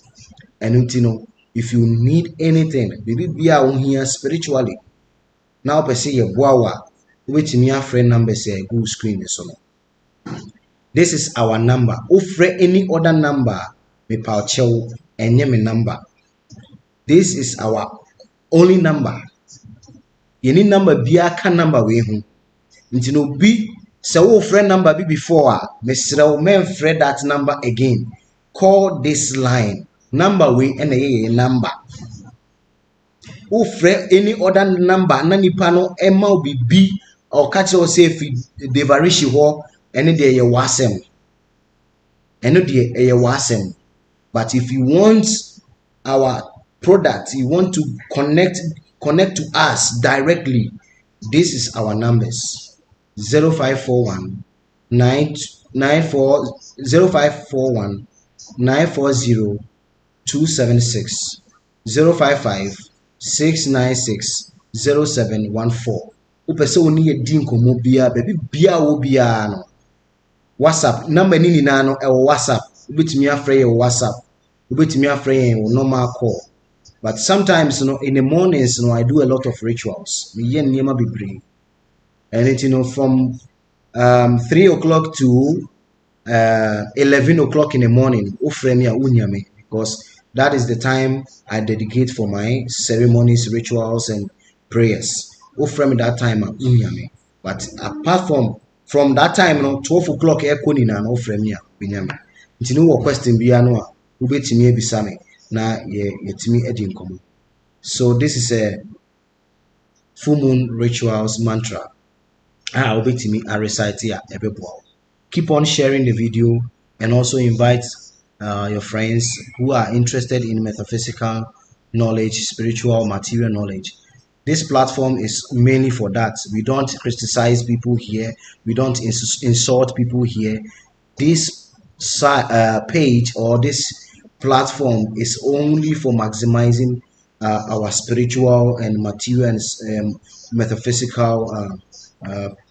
Ɛno nti no, if you need anything, biribi biara a wohia spiritually na wopɛ sɛ yɛboa wo a, wobɛtumi afrɛ numbers a ɛgu screen so no. This is our number. Offer any other number, me pauchew enye me number. This is our only number. Yeni number biya ka number we hu. Nti no bi se wo friend number bi before me srew me friend that number again. Call this line. Number we ene ye number. Offer any other number na nipa no ema obi bi or catch or say fi devarishi ho ene de ye wasem. But if you want our product, you want to connect to us directly, this is our numbers 0541 940 276 055 696 0714. Upese oni ye di nkomo bia baby bia wo bia no WhatsApp number ni nyina no ewo WhatsApp. Ubetimi afrɛ yɛ WhatsApp. Ubetimi afrɛ yɛ normal call. But sometimes in the mornings I do a lot of rituals. Me yɛ nneɛma bebree. And it from 3 o'clock to 11 o'clock in the morning, ofrɛ me a unya me, because that is the time I dedicate for my ceremonies, rituals and prayers. Ofrɛ me that time a unya me. But apart from that time 12 o'clock ekoni na ofrɛ me a unya me. Nti no question bia no a wobetimi ebisa me na yetimi edi nkomo. So this is a full moon rituals mantra. Wobetimi a recite a ebeboa. Keep on sharing the video and also invite your friends who are interested in metaphysical knowledge, spiritual, material knowledge. This platform is mainly for that. We don't criticize people here. We don't insult people here. This page or this platform is only for maximizing our spiritual and material and metaphysical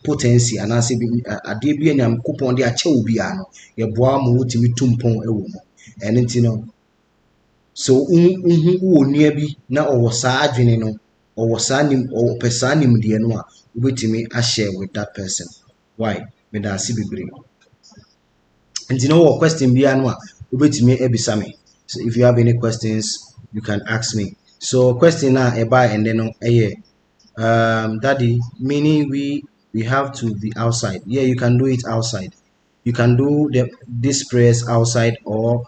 potency. And I say, ade bi anyam kupon de ache obi ano ye boa mo wotimi tumpon ewo mo ene nti no so wo nua bi na owo saa adwene no owo saa nim owo pesa nim de no a wobetimi a share with that person. Why me da si bebre nti no wo question bia no a wobetimi ebisa me. So if you have any questions you can ask me. So question na e ba and then daddy, meaning we have to be outside. Yeah, you can do it outside. You can do this prayers outside, or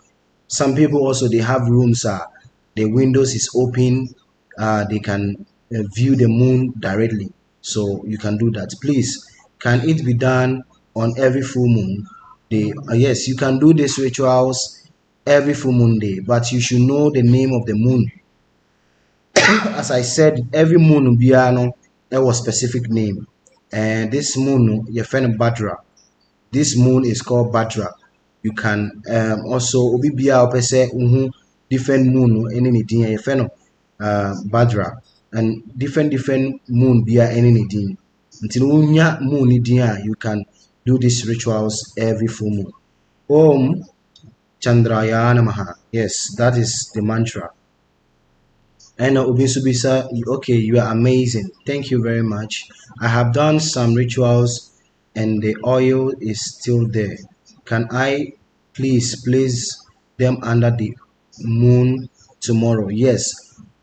some people also they have rooms the windows is open, they can view the moon directly, so you can do that. Please, can it be done on every full moon day? Yes, you can do these rituals every full moon day, but you should know the name of the moon. As I said, every moon will be a specific name, and this moon your friend Badra. This moon is called Badra. You can also obibia opese different moon any din your friend Badra, and different moon bia any din until unya moon din you can do these rituals every full moon. Om Chandraya Namaha. Yes, that is the mantra. And Ubisubisa, okay, you are amazing. Thank you very much. I have done some rituals and the oil is still there. Can I please place them under the moon tomorrow? Yes.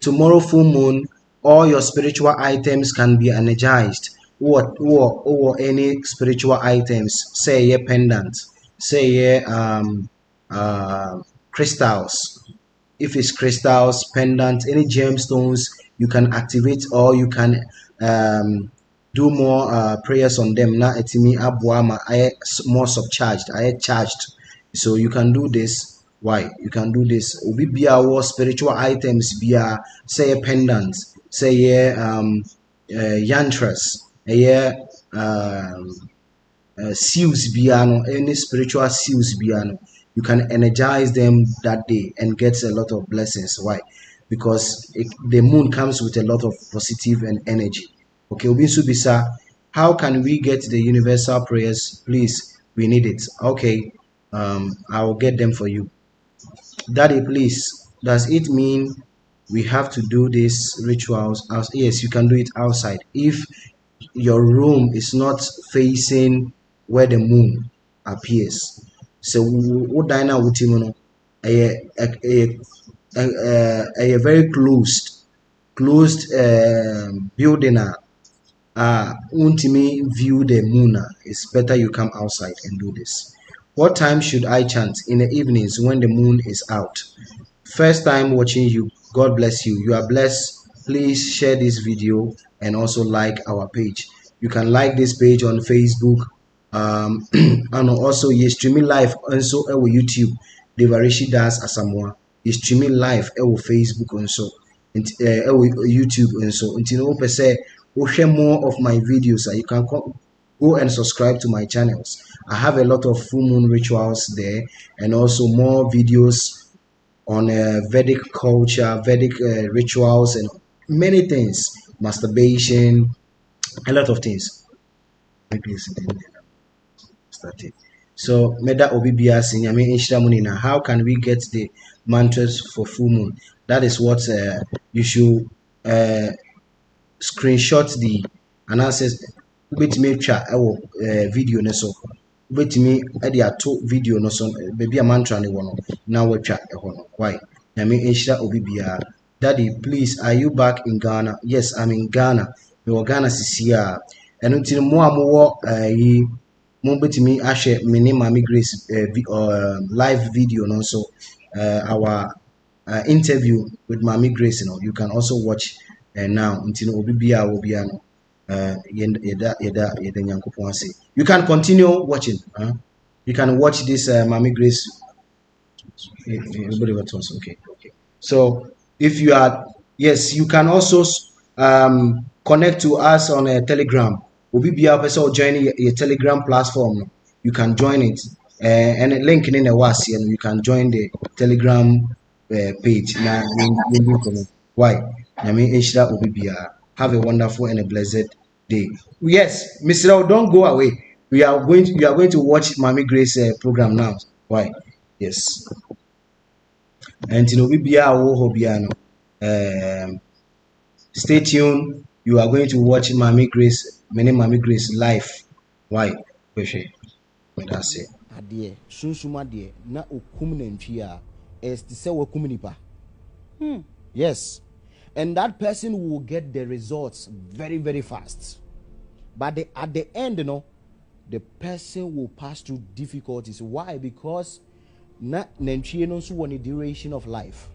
Tomorrow full moon, all your spiritual items can be energized. Or any spiritual items, say a pendant, say crystals. if it's crystals, pendants, any gemstones, you can activate, or you can do more prayers on them. Now etimi abuama I more subcharged, I charged. So you can do this. Why? You can do this. Obi bia war spiritual items bia, say pendants, say yantras, seals biano, any spiritual seals biano, you can energize them that day and get a lot of blessings. Why? Because the moon comes with a lot of positive and energy. Okay, Obinsu Bisa, how can we get the universal prayers? Please, we need it. Okay, I'll get them for you. Daddy, please, does it mean we have to do these rituals? Yes, you can do it outside. If your room is not facing where the moon appears. So what dina utimono a very closed building untimi view the moon. It's better you come outside and do this. What time should I chant? In the evenings when the moon is out. First time watching you, God bless you. You are blessed. Please share this video and also like our page. You can like this page on Facebook, and also you streaming live also on YouTube. Devarishi Das Asamoah. You streaming live on Facebook also, and YouTube also. Until you say share more of my videos, you can go and subscribe to my channels. I have a lot of full moon rituals there, and also more videos on Vedic culture, Vedic rituals, and many things, masturbation, a lot of things. Started. So, Meda Obibia Sinyame Ishramunina, how can we get the mantras for full moon? That is what you should screenshot the analysis. Wobɛtumi atwa ɛwɔ video no so, wobɛtumi de ato video no so, baabi a mantra ne wɔ no na watwa ɛhɔ no. Why? Nyame nhyira obi biara. Daddy, please, are you back in Ghana? Yes, I'm in Ghana. Mewɔ Ghana sisi a ɛno nti no mo a mowɔ yi mo bɛtumi ahwɛ me ne Mami Grace live video no so our interview with Mami Grace, you know, you can also watch now until obi biara will be you can continue watching. You can watch this Mami Grace. Everybody was okay. So if you are, yes, you can also connect to us on a Telegram. We'll be able to join a Telegram platform. You can join it, and a link in the wasi, and you can join the Telegram page. Now, why? I mean, Ishra will be have a wonderful and a blessed day. Yes, Mr. O, don't go away. You are going to watch Mami Grace program now. Why? Yes. And you know, stay tuned. You are going to watch Mami Grace, many Mami Grace live. Why? That's it. Adie, sunsuma die, na okum nantwi a, es ti se wakum nipa. Yes. And that person will get the results very, very fast. But at the end, you know, the person will pass through difficulties. Why? Because na nantwi no so one duration of life.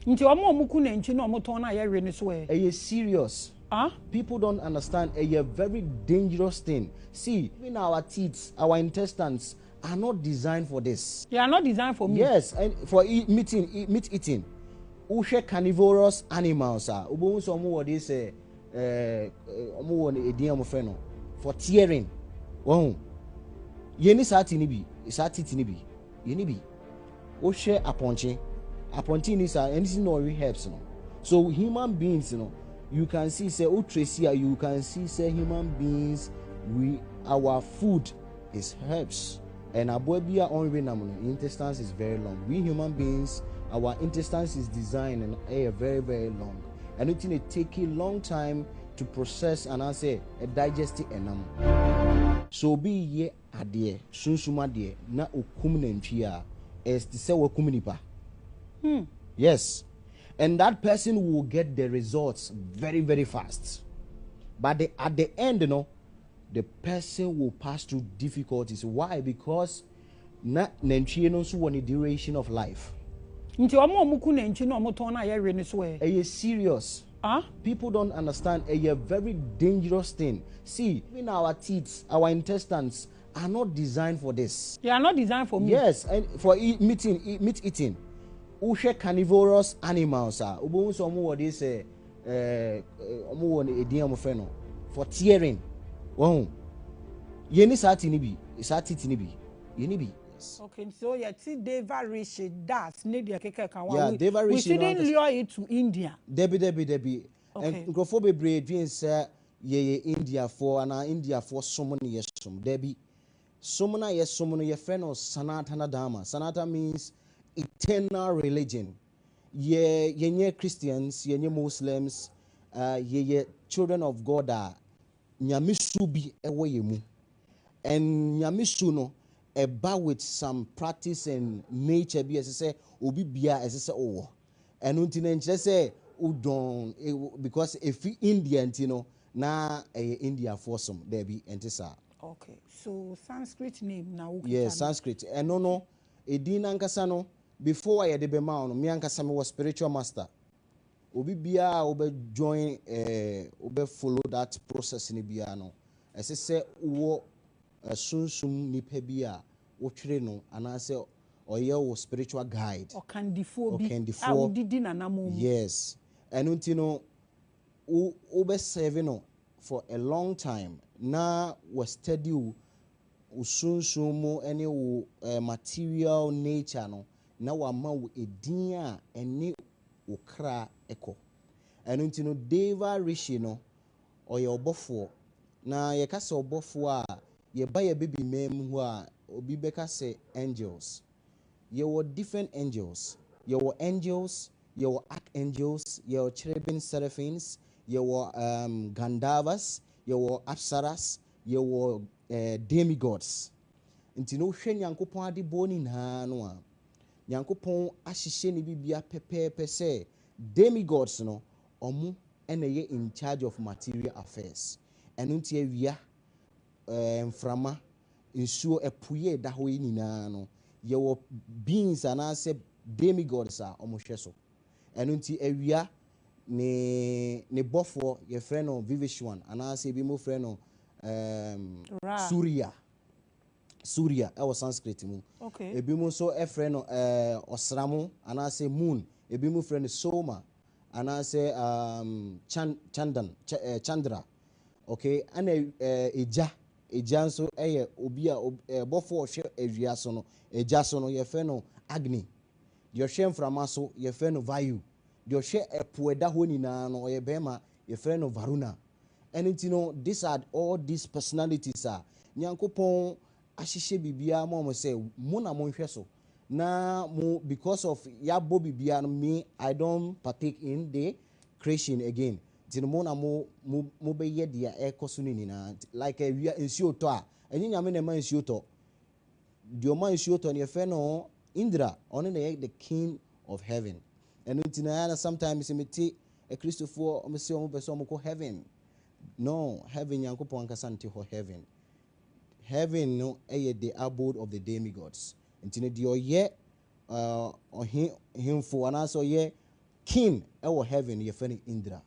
Nti omo omuku nantwi no omo ton na ye ni so e. It's serious. People don't understand a very dangerous thing. See, even our teeth, our intestines are not designed for this. They are not designed for meat. Yes, and for meat eating. Ushe carnivorous animals are what they say for tearing. Oh, yeni satinibi, satinibi, yenibi. Ushe aponchi is anything no herbs no. So human beings, you know, you can see say you can see say human beings, our food is herbs, and our body intestines is very long. We human beings, our intestines is designed and very, very long, and it take a long time to process and answer a digestive enam. So be ye adie sunsuma de na okum nantwi a es ti se wakum nipa. Yes. And that person will get the results very, very fast. But at the end, you know, the person will pass through difficulties. Why? Because na nantwi no so one duration of life. Nti omo muku na nchi na omo ton na ye re ni so e. Are serious? People don't understand a very dangerous thing. See, even our teeth, our intestines are not designed for this. They are not designed for meat. Yes, and for meat eating. Ushe carnivorous animals are. Ubu so what they say. Omo won ediam feno for tearing. Wow. Yeni sati ni bi, sati ti ni bi. Yeni bi. Okay, so you see divinity that need your keke kan Yeah, we shouldn't lure it to India. Debi. Okay. And grofo bebre dream say ye India for ana India for someone yesum. Debi. Somona yesum no ye friend of Sanatana Dharma. Sanata means eternal religion. Ye Christians, ye Muslims, ye children of God are nyamisu bi ewo yemu. And nyamisu no about with some practice and nature be as I say obi bia as I say oh and until say udon because if Indian na India for some there be entisa. Okay, so Sanskrit name now. Yes, Sanskrit. And no edina nkasa no before I de be ma no me ankasa me was spiritual master. Obi bia obe join obe follow that process ni bia no as I say wo sunsum nipa bi a wotwere no anase oye wo spiritual guide or candifo bi didi nanamo. yes and untino wo be serve no for a long time na was study usunsum mu ene wo material nature no na wa ma wo edin a ene wo kra eko and untino deva rishi no oye obofo na ye ka se obofo a ye ba ye baby mem who a obi beka say angels. Ye were different angels. Ye were angels, ye were archangels, ye were cherubim seraphims, ye were Gandharvas, ye were apsaras, ye were demigods. Nti no hwe Nyankopon ade boni na no a Nyankopon ahihye ne bibia pepepe say demigods no omo ene ye in charge of material affairs. Eno nti awia mframa nsuo epuye da ho nyina no ye wo beings anase demigods a omohwe so eno nti awia ne bofo ye frɛ no Vivishwan anase bi mo frɛ no Surya e Sanskrit mu Okay. ebi mo so e frɛ no osramo anase moon ebi mo frɛ no Soma anase Chandra okay ana eja nso eye obi a bofo ohwe awia so no eja so no ye fe no Agni de ohwe mframa so ye fe no Vayu de ohwe epoeda ho nyina no ye bema ye fe no Varuna and it these are all these personalities are Nyankopon ahihye bibia mo say mo na mo hwe so na mo because of yabo bibia no me I don't partake in the creation again mo na mo be ye dia ekoso ni na like a nsuo to a enyi nyame na ma nsuo to de o ma nsuo to ne fe no Indra on na the king of heaven and untina sometimes me ti a Christopher o me se o be so mo ko heaven no heaven Yankopon ankasa nti ho heaven no the abode of the demigods untina de o ye himfo anaso ye king e heaven ye fe Indra.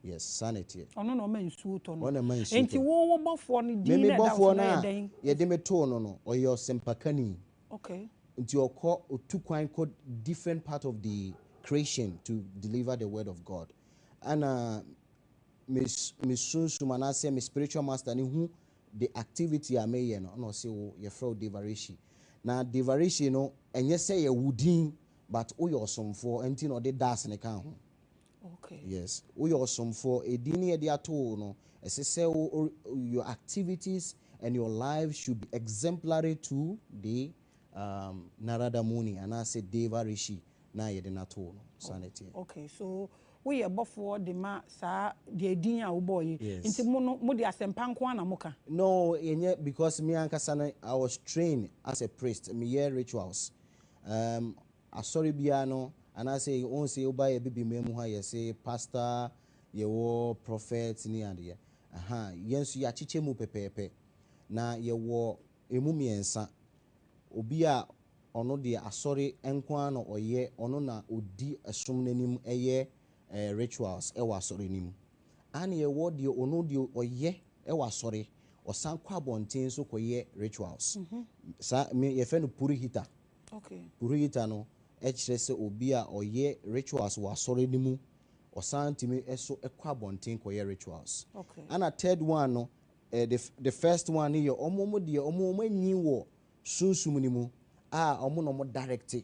Yes, sanity. Ono no man suit no. Ono man suit. Enti wo bofo ni din na da bofo na den. ye de me to no oyo sempakani. Okay. Enti otu kwan called different part of the creation to deliver the word of God. And miss Sunsumana say my spiritual master ni who the activity I may no say ye fro devarishi. Na devarishi no enye say ye wudin but oyo somfo enti no de das ne kan ho. Okay. Yes. We awesome for a dini de ato no. As I say, your activities and your life should be exemplary to the Narada Muni and I say Deva Rishi na yede nato no sanity. Okay, so we are before the ma sa the din a wo boy. Yes. Nti mo de asempa nko na mo ka. No, because me ankasa I was trained as a priest. Me year rituals. Asori bia no and I say on say oba ye bibi memu ha ye say pastor ye wo prophet ni ade aha yensu ya chichemu pepepe na ye wo emu miensa obi a ono de asɔre nkwa no ɔyɛ ono na odi ɛsom n'anim ɛyɛ rituals ɛwɔ asɔre nim ana yɛwɔ deɛ ono deɛ ɔyɛ ɛwɔ asɔre ɔsan kɔ abɔnten so kɔyɛ rituals saa yɛfɛ no purohita purohita no ɛkyerɛ sɛ obi a ɔyɛ rituals wɔ asɔre no mu ɔsan tumi ɛso ɛkɔ abɔnten kɔyɛ rituals ana third one no the first one yɛ ɔmo deɛ ɔmo anyi wɔ sunsum no mu a ɔmo na ɔmo direct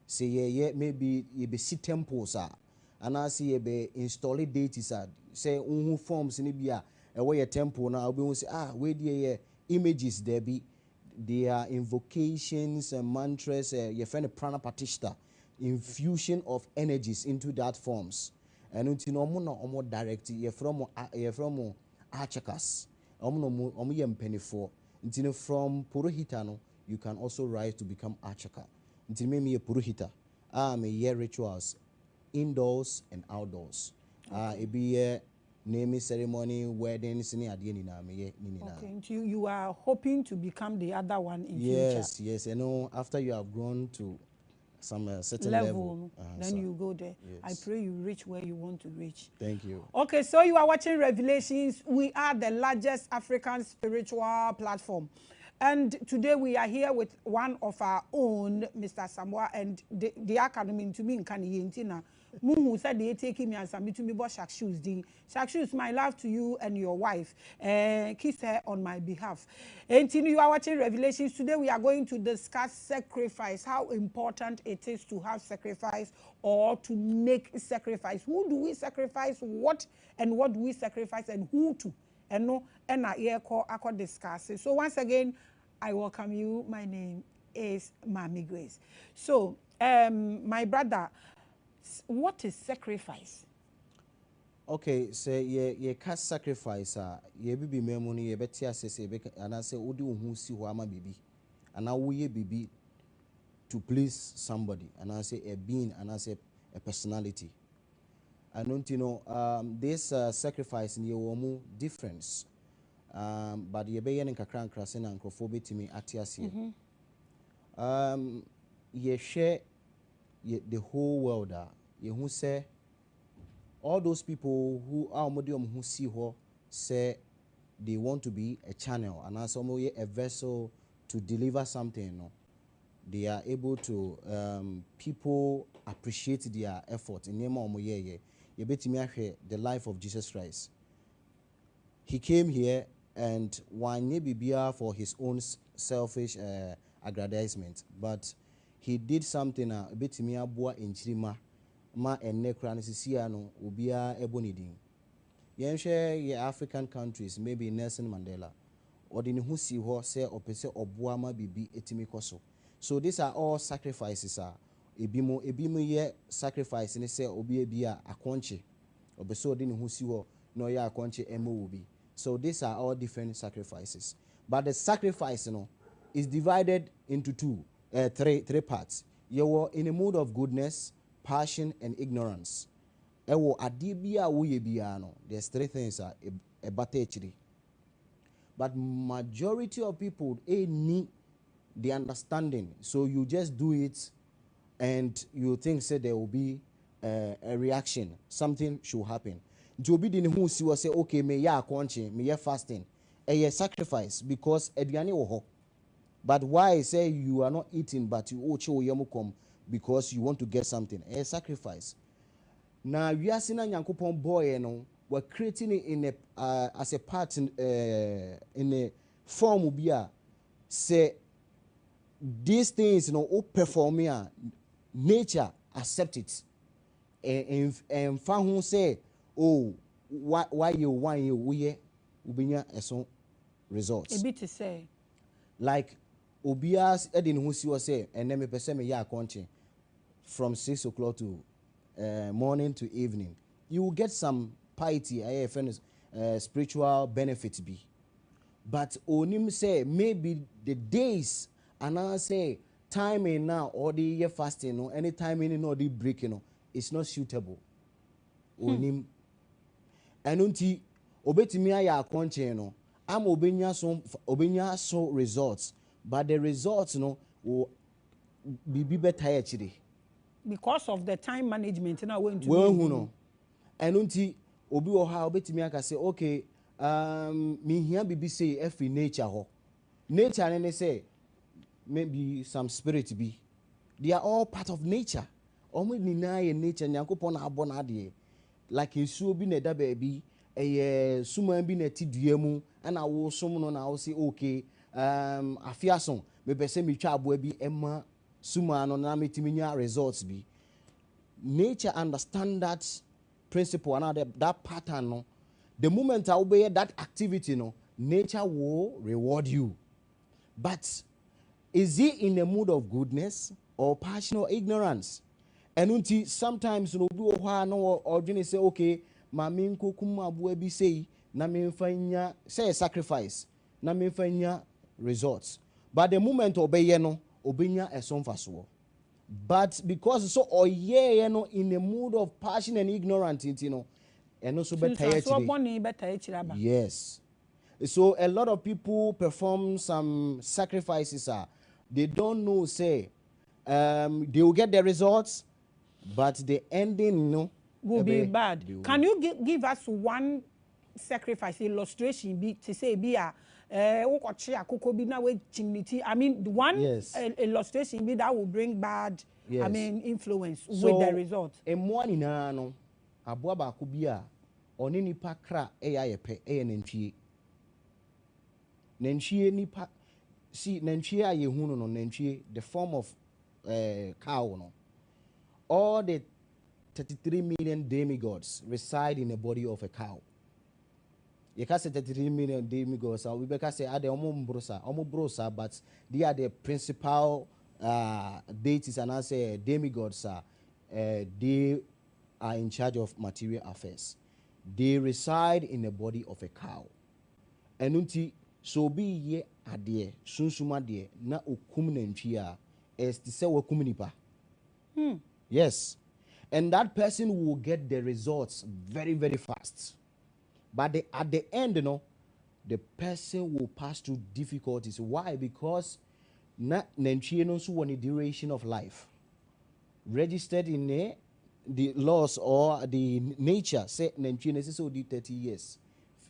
sɛ yɛyɛ maybe yɛbɛsi temples a anaasɛ yɛbɛ install deities a sɛ wohu forms no bi a ɛwɔ yɛ temple no a wobɛhu sɛ wei deɛ yɛ images there be their invocations and mantras yɛfrɛ no pranapatishta infusion of energies into that forms ɛno nti no ɔmo na ɔmo direct yɛfrɛ mo archakas ɔmo yɛ mpanifoɔ nti no from purohita no you can also rise to become archaka nti me yɛ purohita meyɛ rituals indoors and outdoors ebi yɛ naming ceremony weddings ne adeɛ nyinaa meyɛ ne nyinaa. Okay, you are hoping to become the other one in future. Yes, you know, after you have grown to some certain level then so, you go there. yes. I pray you reach where you want to reach. Thank you. Okay, so you are watching Revelations. We are the largest African spiritual platform. And today we are here with one of our own, Mr. Samoa, and the academy to me in Kaniyentina. Muhu said they taking me and some to me about Shak Shoes. Shak Shoes, my love to you and your wife. Kiss her on my behalf. And you are watching Revelations. Today we are going to discuss sacrifice, how important it is to have sacrifice or to make sacrifice. Who do we sacrifice? What and what do we sacrifice and who to? And no, and I call discuss it. So once again, I welcome you. My name is Mami Grace. So, my brother, what is sacrifice? Okay, so ye cast sacrifice ye be memoni ye beti asese be and I say odi wo si ho ama bibi and I wo ye bibi to please somebody and I say a being and I say a personality. I don't this sacrifice in your difference. But ye be yen kakra nkra se na nkrofo betimi atiase. Ye share the whole world ye hu say all those people who are medium who see her say they want to be a channel and as a vessel to deliver something, no, they are able to people appreciate their effort in name of the life of Jesus Christ. He came here and one bibia for his own selfish aggrandizement, but he did something a bit me abua in chirima ma enne kra no sisia no obia ebonidin yen hwe ye African countries maybe Nelson Mandela or the hu si ho se opese oboa ma bibi etimi koso. So these are all sacrifices ebimo ye sacrifice ni se obi bia akonche obeso de hu si ho no ye akonche emo obi. So these are all different sacrifices, but the sacrifice is divided into three parts. You were in a mood of goodness, passion, and ignorance. Ewo adibia wuye biano. There's three things a batechiri. But majority of people need the understanding. So you just do it, and you think say there will be a reaction. Something should happen. Jobi didn't who see was say okay me ya akonche me ya fasting. A sacrifice because eduane wo ho. But why say you are not eating but you ocho yemukom because you want to get something? A sacrifice. Now we are seeing a Yankopon boy, we're creating it in a as a part in a form of beer. Say these things, perform here. Nature accept it. And fan who say, oh, why you we ubinya eson results. A bit to say. Like Obias Edin who see was say, and then me person me ya country from 6 o'clock to morning to evening. You will get some piety, spiritual benefits be. But onim say maybe the days and I say timing now or the year fasting no any timing or the breaking it's not suitable. Onim and unti obetimi aya akonche no am obenya so results, but the results will bibi beta yechire because of the time management na we we hu no eno nti obi wo ha obetimi aka say okay me hia bibi say every nature ho nature ne say maybe some spirit be they are all part of nature omo nyina ye nature nyankopon na abo na ade like nsuo bi na da baabi suman bi na ti dua mu ana wo som no na wo say okay afiason me pese me twa abo bi ema suman no na metimi nya results bi. Nature understand that principle and that pattern no. The moment I obey that activity no, nature will reward you. But is he in a mood of goodness or passion or ignorance? And until sometimes no be no or say okay, mami nkokuma abu bi say na me fanya say sacrifice na me fanya results. But the moment obey no obenya esomfaso. But because so you know in a mood of passion and ignorance, you know, and also better. Yes. So a lot of people perform some sacrifices. They don't know, say, they will get the results, but the ending, you know, will be bad. Can you give us one sacrifice illustration? Be to say be a I mean, one illustration be that will bring bad, I mean, influence so, with the result. A morning, no, a boaba could be a or any pakra a pe a nenchie. Nenchie nipa see nenchia ye huno no nenchie, the form of cow no. All the 33 million demigods reside in the body of a cow. You can say 33 million demigods, we can say the brosa, but they are the principal deities and I say demigods they are in charge of material affairs. They reside in the body of a cow. And unti so be ye adie sunsuma de na okum nantwia is to say wakum nipa. Yes. And that person will get the results very, very fast. But at the end, you know, the person will pass through difficulties. Why? Because na nantwie no so one duration of life registered in the laws or the nature say nantwie no so do 30 years,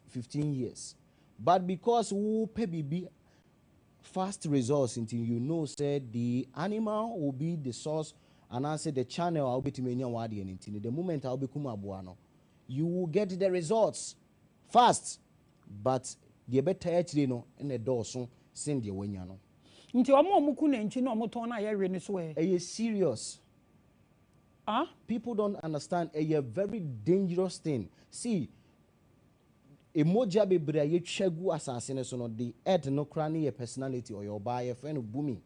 15 years. But because we pay bibi fast results until you know said the animal will be the source and I say the channel I'll be to many wadi and the moment I'll be kumabuano, you will get the results fast, but the better actually no in the door soon send the way no. Nti omo omuku na nchi na omo ton na ye re so e. Are serious? People don't understand a very dangerous thing. See, emoja bebre ye twegu asase so no the earth no kra na your personality or your ba your friend bumi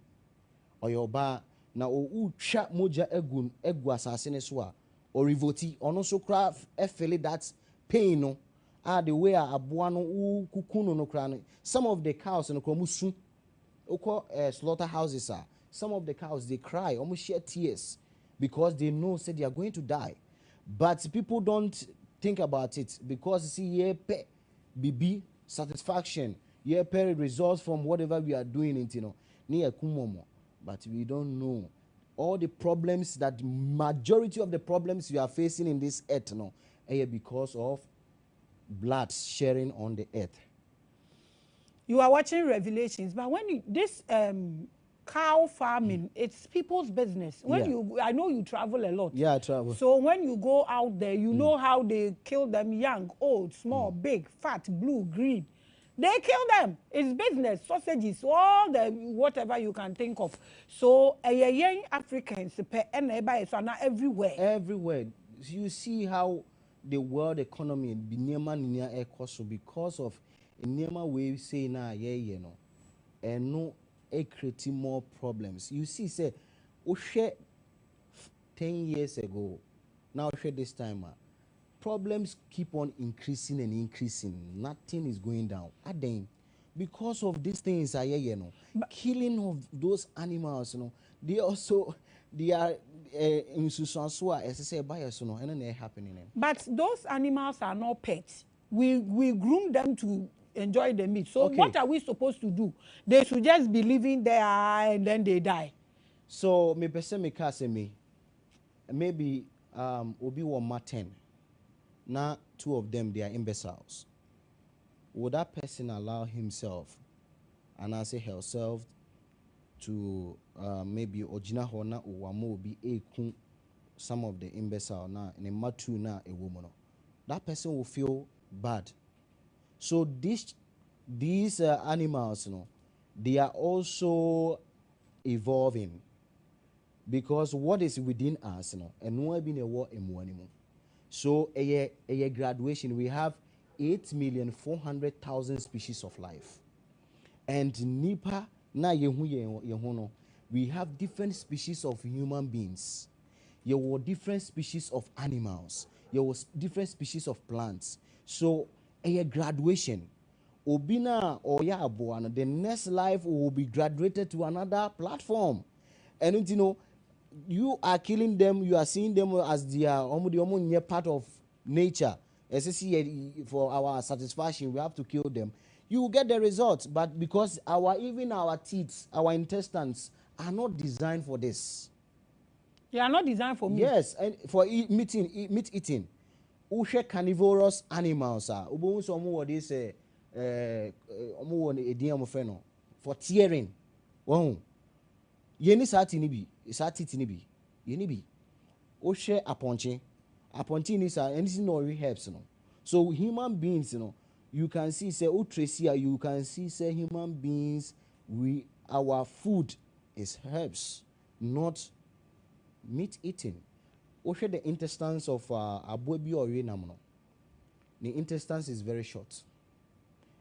or your ba na o twa moja egu asase so a or revoti ono so kra feel that pain no the way aboa no kukuno no kra no. Some of the cows no kra musu slaughterhouses are. Some of the cows they cry, almost shed tears because they know say they are going to die. But people don't think about it because see ye pay BB satisfaction, ye pay results from whatever we are doing it, you know, near kumomo. But we don't know all the problems that majority of the problems you are facing in this earth, no, because of blood sharing on the earth. You are watching Revelations, but when this cow farming, it's people's business. When I know you travel a lot. Yeah, I travel. So when you go out there, you know how they kill them young, old, small, big, fat, blue, green. They kill them. It's business, sausages, all the whatever you can think of. So young Africans, everywhere. Everywhere. You see how the world economy because of Nema way say na you know, and no creating more problems. You see, say, share 10 years ago, now share this time, problems keep on increasing and increasing. Nothing is going down. Then, because of these things, you know, killing of those animals, you know, they are in Susansua, as I say, bias, you know, and then they're happening. But those animals are not pets. We groom them to enjoy the meat. So what are we supposed to do? They should just be living there and then they die. So me person me ka say me maybe obi wa 10. Now 2 of them they are imbeciles. Would that person allow himself and I say herself to maybe ojina hona or be a some of the imbecile na in a matu na a woman? That person will feel bad. So these animals, you know, they are also evolving because what is within us, you know, and no being a war in one. So a graduation, we have 8,400,000 species of life, and nipa na yehu we have different species of human beings. There were different species of animals. There was different species of plants. So a graduation. Obina or Yabuana, the next life will be graduated to another platform. And you know, you are killing them, you are seeing them as they are part of nature. As you see, for our satisfaction, we have to kill them. You will get the results, but because even our teeth, our intestines are not designed for this. They are not designed for meat. Yes, and for meat eating. Ushe carnivorous animals are. Ubu so what this for tearing. Wow. Yeni sati nibi, sati tinibi. Yeni bi. Ushe aponche. Aponche ni sa anything no helps no. So human beings, you know, you can see say utresia, you can see say human beings, our food is herbs, not meat eating. Oshe the intestines of aboebi or renamno. The intestines is very short.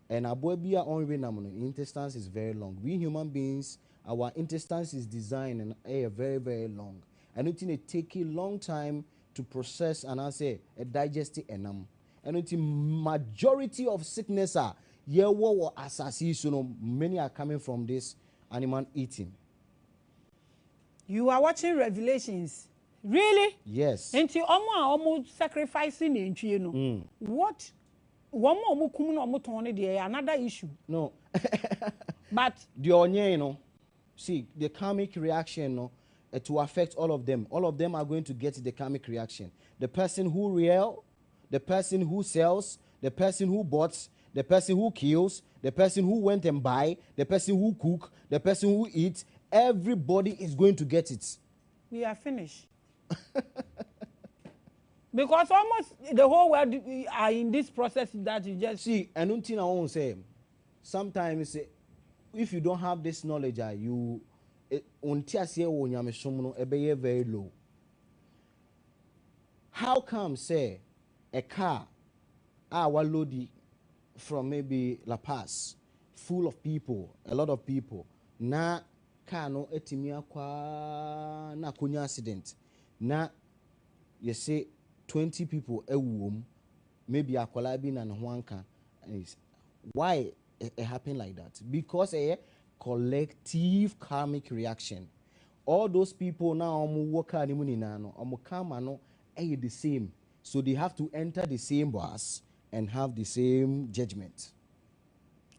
And aboebi or renamno, the intestines is very long. We human beings, our intestines is designed and very, very long. And it take a long time to process and I say a digestive enam. And it majority of sickness are many are coming from this animal eating. You are watching Revelations. Really? Yes. Enti omo sacrificing entry, you know. What one more kum no ton another issue. No. But the onye, you know, see the karmic reaction, no, to affect all of them. All of them are going to get the karmic reaction. The person who real, the person who sells, the person who bought, the person who kills, the person who went and buy, the person who cook, the person who eats, everybody is going to get it. We are finished. Because almost the whole world are in this process that you just see. And until I won't say, sometimes if you don't have this knowledge, you very low. How come say a car loaded from maybe La Paz, full of people, a lot of people, na car no etimia kwa na kunya accident, na you say 20 people maybe a collabing and one can. Why it happen like that? Because a collective karmic reaction. All those people now work the same, so they have to enter the same bus and have the same judgment.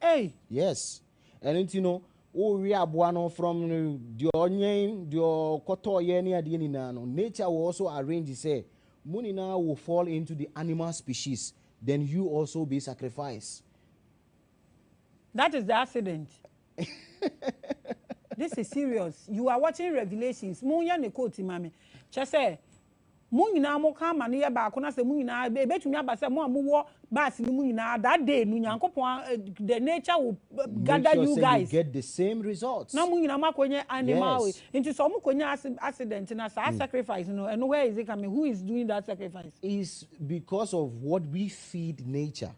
Hey. Yes, and you know, we are one from the onion, the koto nature will also arrange say. Munina will fall into the animal species, then you also be sacrificed. That is the accident. This is serious. You are watching Revelations. Munya ne quote mami. Chese munina mo kama ne ba ko na se munina be betumi aba se mo amuwo bas ni munina that day nu Nyankopon the nature will gather you guys. You get the same results. Na munina makonye animal into so mo konya accident na sacrifice no and where is it coming? Who is doing that sacrifice? Is because of what we feed nature.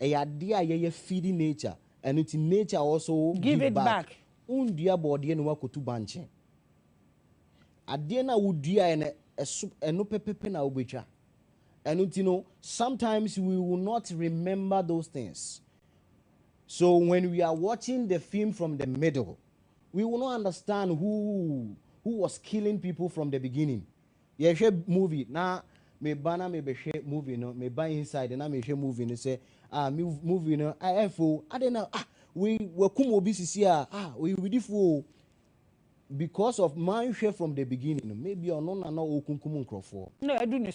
A idea ye feeding nature and it's nature also give it back. Undia body no wakotu banche. Adie na wudia eno pepepe na ubecha. And you know, sometimes we will not remember those things. So when we are watching the film from the middle, we will not understand who was killing people from the beginning. Yeah, movie now. Me bana me be share movie no me buy inside na me share movie no say movie no I don't know we kum obi sisi we with because of my share from the beginning, maybe or no okunkum nkrofo. No, I do ne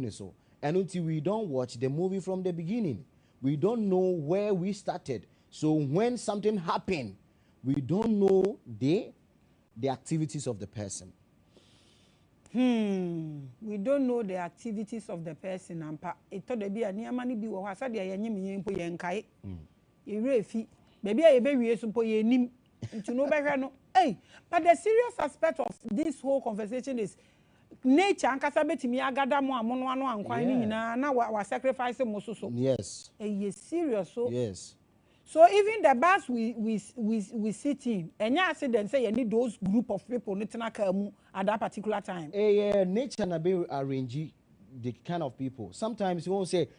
so. And until we don't watch the movie from the beginning, we don't know where we started. So when something happened, we don't know the activities of the person. We don't know the activities of the person. It told be a near money be or said, I am yin po yankai. You refi, maybe I be so po nim to know better. No, hey, but the serious aspect of this whole conversation is nature and kasabeti mi agada mo amono ano ankwan na wa sacrifice mo so. Yes. Yes, serious so. Yes. So even the bus we sit in, any accident say you need those group of people at that particular time. Nature na be arrange the kind of people. Sometimes you won't say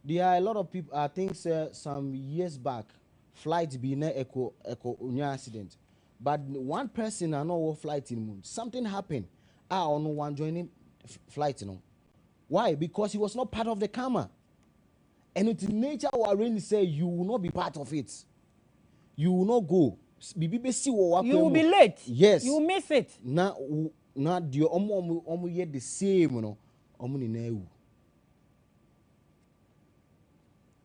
there are a lot of people. I think some years back, flight be na echo accident, but one person I know what flight in moon. Something happened. I don't know one joining flight. You know why? Because he was not part of the karma. And it's nature will really say you will not be part of it. You will not go. You will be late. Yes. You will miss it. Now the omo yet the same, you know. Omo ni na.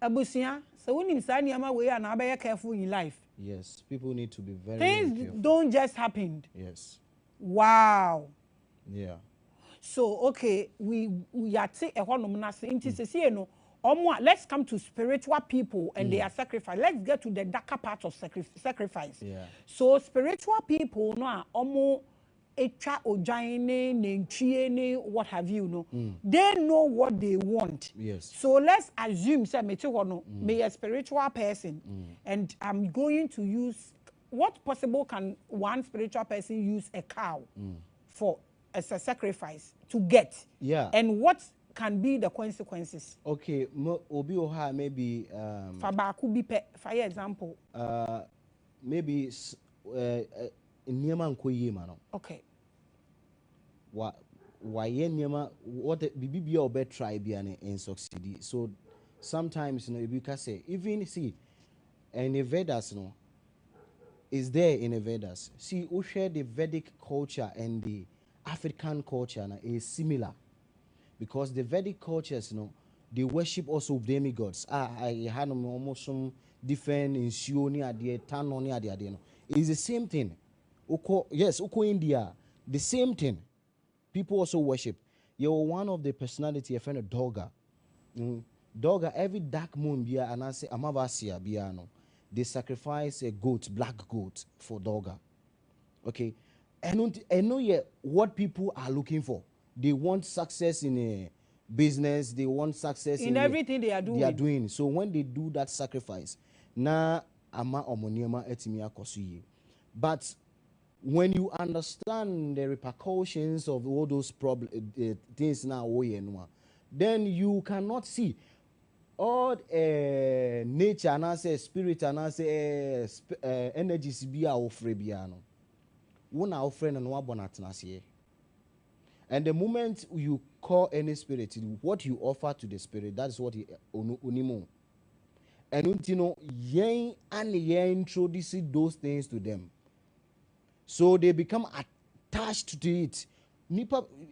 Abusia, so when you say niama we are now be careful in life. Yes, people need to be very Things careful. don't just happen. Yes. Wow. Yeah. So okay, we are take a one intercession. No. Let's come to spiritual people and their sacrifice. Let's get to the darker part of sacrifice. Yeah. So spiritual people, no, echa ojaine, nenchiene, what have you, no. They know what they want. Yes. So let's assume, say, me a spiritual person, and I'm going to use what possible can one spiritual person use a cow for as a sacrifice to get? Yeah. And what can be the consequences? Okay, obi oha maybe for example. Maybe niyama nkoye ma no. Okay. Why niyama what bibi obe try bi an in succeed. So sometimes you know you can say even see and the Vedas no is there in the Vedas. See who share the Vedic culture and the African culture is similar. Because the Vedic cultures, you know, they worship also demigods. I had almost some different in Sioni adie, Tanoni adie. It's the same thing. Yes, India, the same thing. People also worship. You're one of the personality, a friend of Doga. Doga, every dark moon, bia and I say Amavasia biano. They sacrifice a goat, black goat, for Doga. Okay, and know yet what people are looking for. They want success in a business. They want success in everything they are doing. So when they do that sacrifice, na ama omoniema etimia kosuye. But when you understand the repercussions of all those things now, then you cannot see all nature and I say spirit and I say energies be our frebiano. One our friend and one bonatnasiye. And the moment you call any spirit, what you offer to the spirit, that is what he unimo. And you know, yen and yen introduce those things to them. So they become attached to it.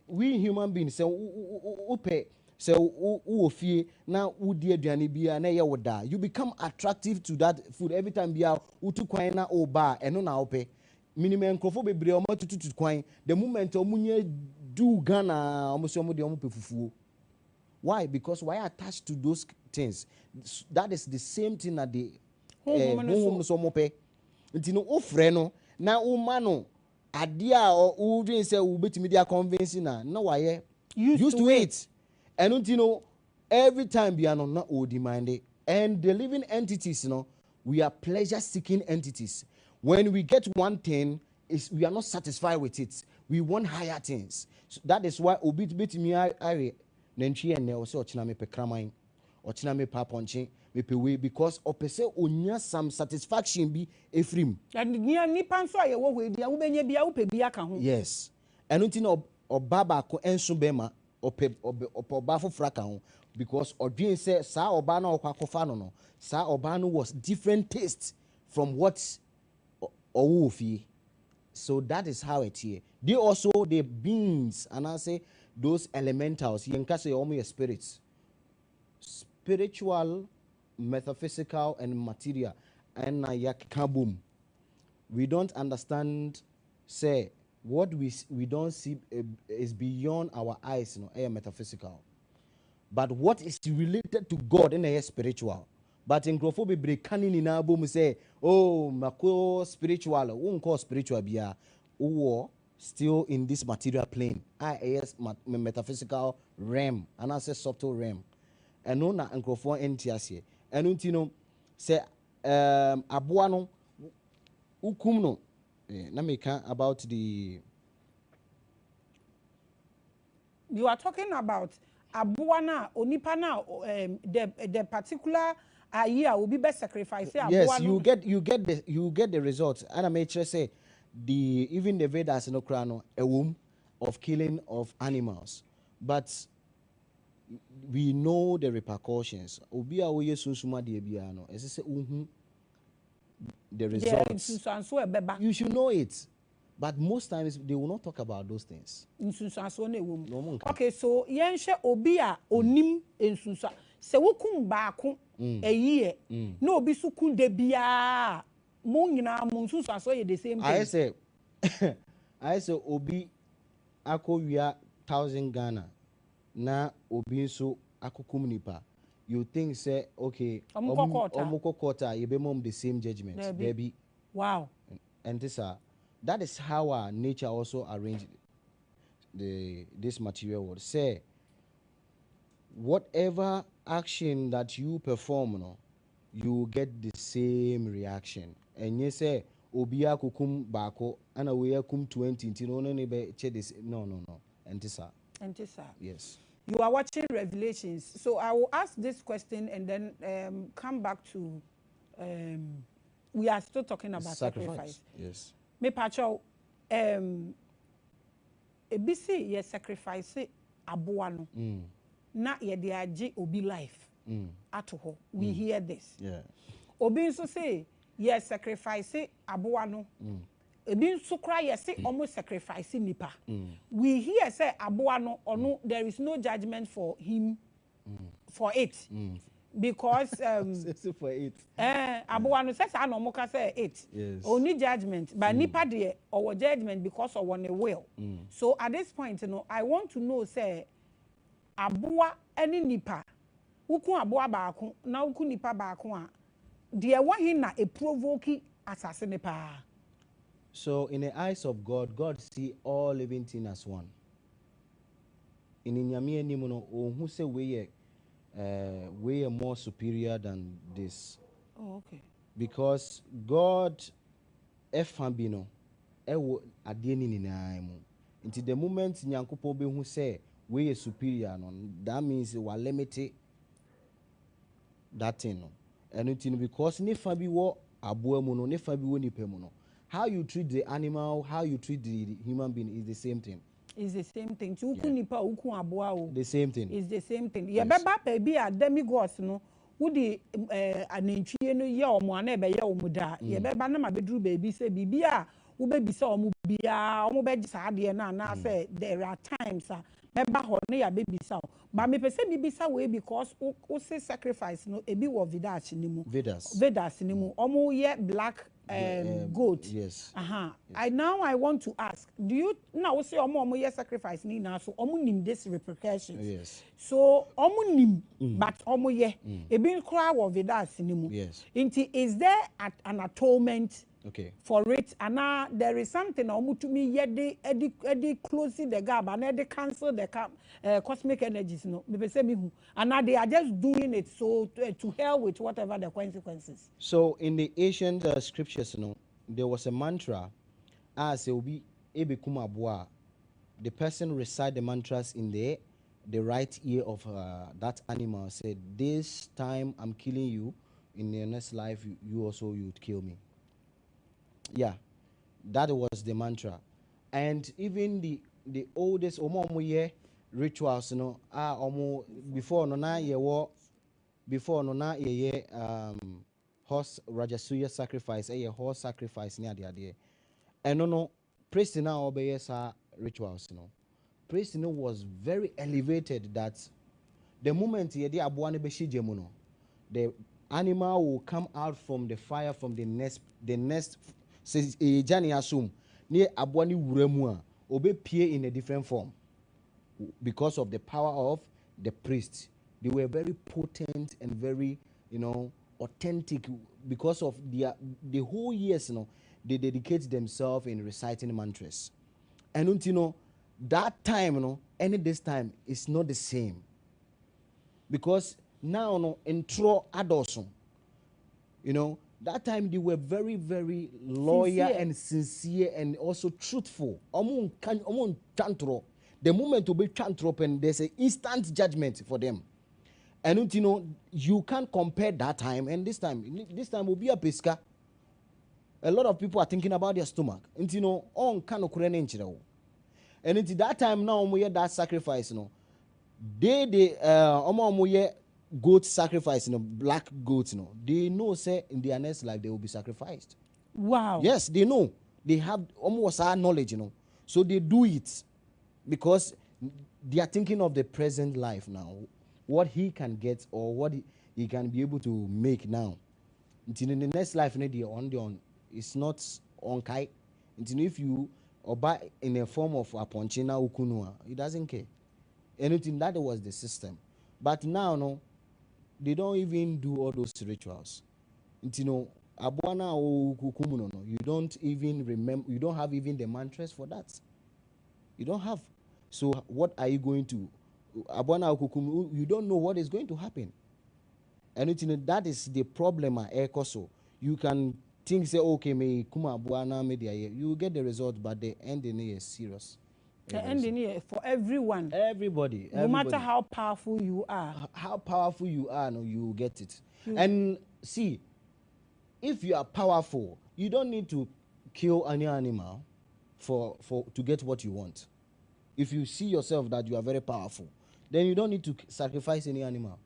We human beings say upe say uofie na udi aduane bia na ye woda. You become attractive to that food every time bia utu kwan na oba eno na ope. Minimum nkrofo bebre o matutu kwan. The moment omunye do Ghana almost pefufu. Why? Because why attached to those things? That is the same thing that the so mope. Ntino ofreno na umano adia or udin say ubetimi dia convincing na why used to it. And ntino every time biano na o demand. And the living entities, you know, we are pleasure seeking entities. When we get one thing, we are not satisfied with it. We want higher things. So that is why obit me are nentri and also ochina me pe kraman ochina me pa ponche me pe we because opese onya some satisfaction bi efrim. And nipa nso aye wo we dia wo benya bia wo pe bia ka ho. Yes. Eno nti na obaba ko enso bema oba fofra ka ho because odwen say sa oba na okwakofa no sa oba no was different taste from what owo fie. So that is how it here. They also the beings, and I say those elementals. You can say almost spirits, spiritual, metaphysical, and material. And boom. We don't understand. Say what we don't see is beyond our eyes. Metaphysical. But what is related to God in a spiritual. But in Grofo be canning in album say, oh, mako spiritual, won't call spiritual bia, or still in this material plane. Yes, metaphysical realm, and I say subtle realm. And no na and Grofo entiase. And untino say abuano ukumno. Na me can about the You are talking about abuana onipana the particular year will be best sacrifice. Yes, you get the results. And I may just say even the Vedas no krano a womb of killing of animals, but we know the repercussions. Obi a wo yesu suma de bia no. Ese se the results. You should know it. But most times they will not talk about those things. Okay, so yenshe obi a onim ensunsa. Se wokum baako a year. No obi sukun de bia. Mo nyina mo nsunsa so ye the same thing. I say obi ako wia 1,000 Ghana na obi nso akokum nipa. You think say okay, omukọ court you be mom the same judgment. Baby. Wow. And that is how our nature also arranged this material world. Say, whatever action that you perform, you get the same reaction. And you say, Obia kukum bako, and we kum 20, no. Antisa. Yes. You are watching Revelations. So I will ask this question and then come back to, we are still talking about sacrifice. Yes. Me pacho ebisi ye sacrifice aboa no na ye de age obi life ato ho. We hear this. Yeah. Obi nso say ye sacrifice aboa no. Ebi nso kra ye say almost sacrifice nipa. We hear say aboa no ono there is no judgment for him for it. Because for it. Aboa no says no mo ka say it. Yes. Only judgment, but nipa de or judgment because of one will. So at this point, I want to know say aboa any nipa. Uku aboa baako na uku nipa baako a de wa hin na e provoke asase nipa. So in the eyes of God, God see all living things as one. In inyame anim no ohun say we are more superior than this. Oh, okay. Because God efambino ewo ade ni nyinaa mu. Until the moment nyankopon be hu say we are superior no, that means we are limited that thing no. And until because ne fa bi wo aboa mu no, ne fa bi wo nipa mu no. How you treat the animal, how you treat the human being is the same thing. It's the same thing. The same thing. It's the same thing. Yeah, beba baby a demigods no. Wudi anentwie no ye omo na ebe ye omo da. Ye beba na ma bedru baby say bibia wo baby say omo bia omo be gisa de na say there are times beba ho na ya baby say. But me pese bibi say we because o say sacrifice no ebi wo Vedas ni mu. Vedas ni mu. Omo ye black goat. Yes. Yes. I want to ask, do you now say omo ye sacrifice ni na so omo nim this repercussions? Yes. So omo nim but omo ye ebi kra wo Vedas ni mu. Yes. Is there an atonement for it? And there is something omo to me ye de closing the gap and they cancel the cosmic energies no. Me say me hu. And they are just doing it so to hell with whatever the consequences. So in the ancient scriptures, there was a mantra as it will be ebekumaboa. The person recite the mantras in the right ear of that animal. Said, "This time I'm killing you. In the next life, you also would kill me." Yeah, that was the mantra. And even the oldest omo rituals, before no ye horse rajasuya sacrifice, horse sacrifice near the idea. And no priest now obey rituals, priest was very elevated that the moment the animal will come out from the fire from the nest says jani assume near abuani wuremua obey pie in a different form because of the power of the priests. They were very potent and very, authentic because of the whole years, they dedicate themselves in reciting mantras. And that time, and this time is not the same. Because now, intro adults, that time they were very, very loyal and sincere and also truthful. The moment to be chantrop and there's an instant judgment for them. And you can't compare that time and this time. This time will be a pesca. A lot of people are thinking about their stomach. And on kind of and into that time now we that sacrifice, they goat sacrifice, black goats, they know say in their next life they will be sacrificed. Wow. Yes, they know. They have almost our knowledge, so they do it because they are thinking of the present life now, what he can get or what he can be able to make now. Until in the next life, it's not on kai. Until if you or buy in a form of a ponchina ukunua, he doesn't care. Anything that was the system. But now, they don't even do all those rituals. Abuana or kukumuno, you don't even remember, you don't have even the mantras for that. You don't have. So what are you going to Abuana or kukumu? You don't know what is going to happen. And that is the problem at Ekoso. You can think say okay, me kuma Abuana media, you get the result, but the ending is serious. The ending here for everyone. Everybody. No matter how powerful you are. How powerful you are, no, you get it. And see, if you are powerful, you don't need to kill any animal to get what you want. If you see yourself that you are very powerful, then you don't need to sacrifice any animal.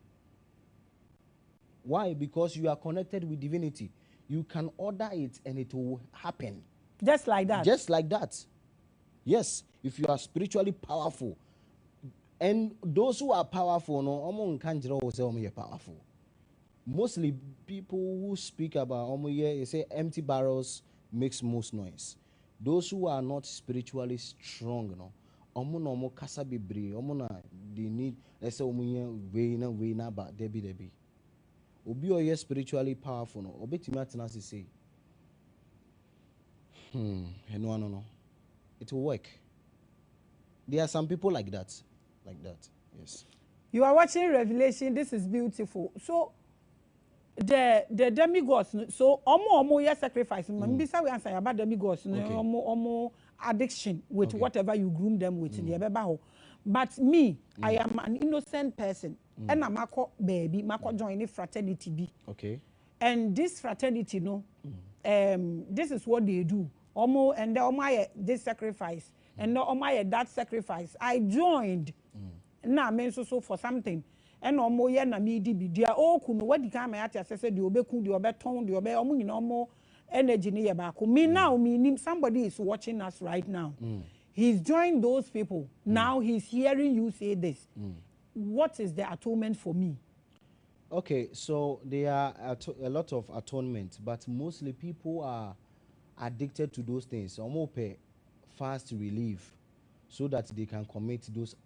Why? Because you are connected with divinity. You can order it and it will happen. Just like that. Just like that. Yes, if you are spiritually powerful. And those who are powerful, no, powerful. Mostly people who speak about they say empty barrels makes most noise. Those who are not spiritually strong, kasa bibre, they need, let's say way na ba debi. Obi oye spiritually powerful, no, obi timatinasi say, no. It will work. There are some people like that. Yes. You are watching Revelation. This is beautiful. So the demigods, so omo yes sacrifice. Maybe we answer about demigods. Omo addiction with whatever you groom them with. But me, I am an innocent person, and I'm a join fraternity be. Okay. And this fraternity, this is what they do. And this sacrifice, and that sacrifice. I joined. Now I so for something. And na me di be dia kuno what the come at said the obeku the obeton the obe energy near back. Me now somebody is watching us right now. He's joined those people. Now he's hearing you say this. What is the atonement for me? Okay, so there are a lot of atonement, but mostly people are addicted to those things. Pay fast relief so that they can commit those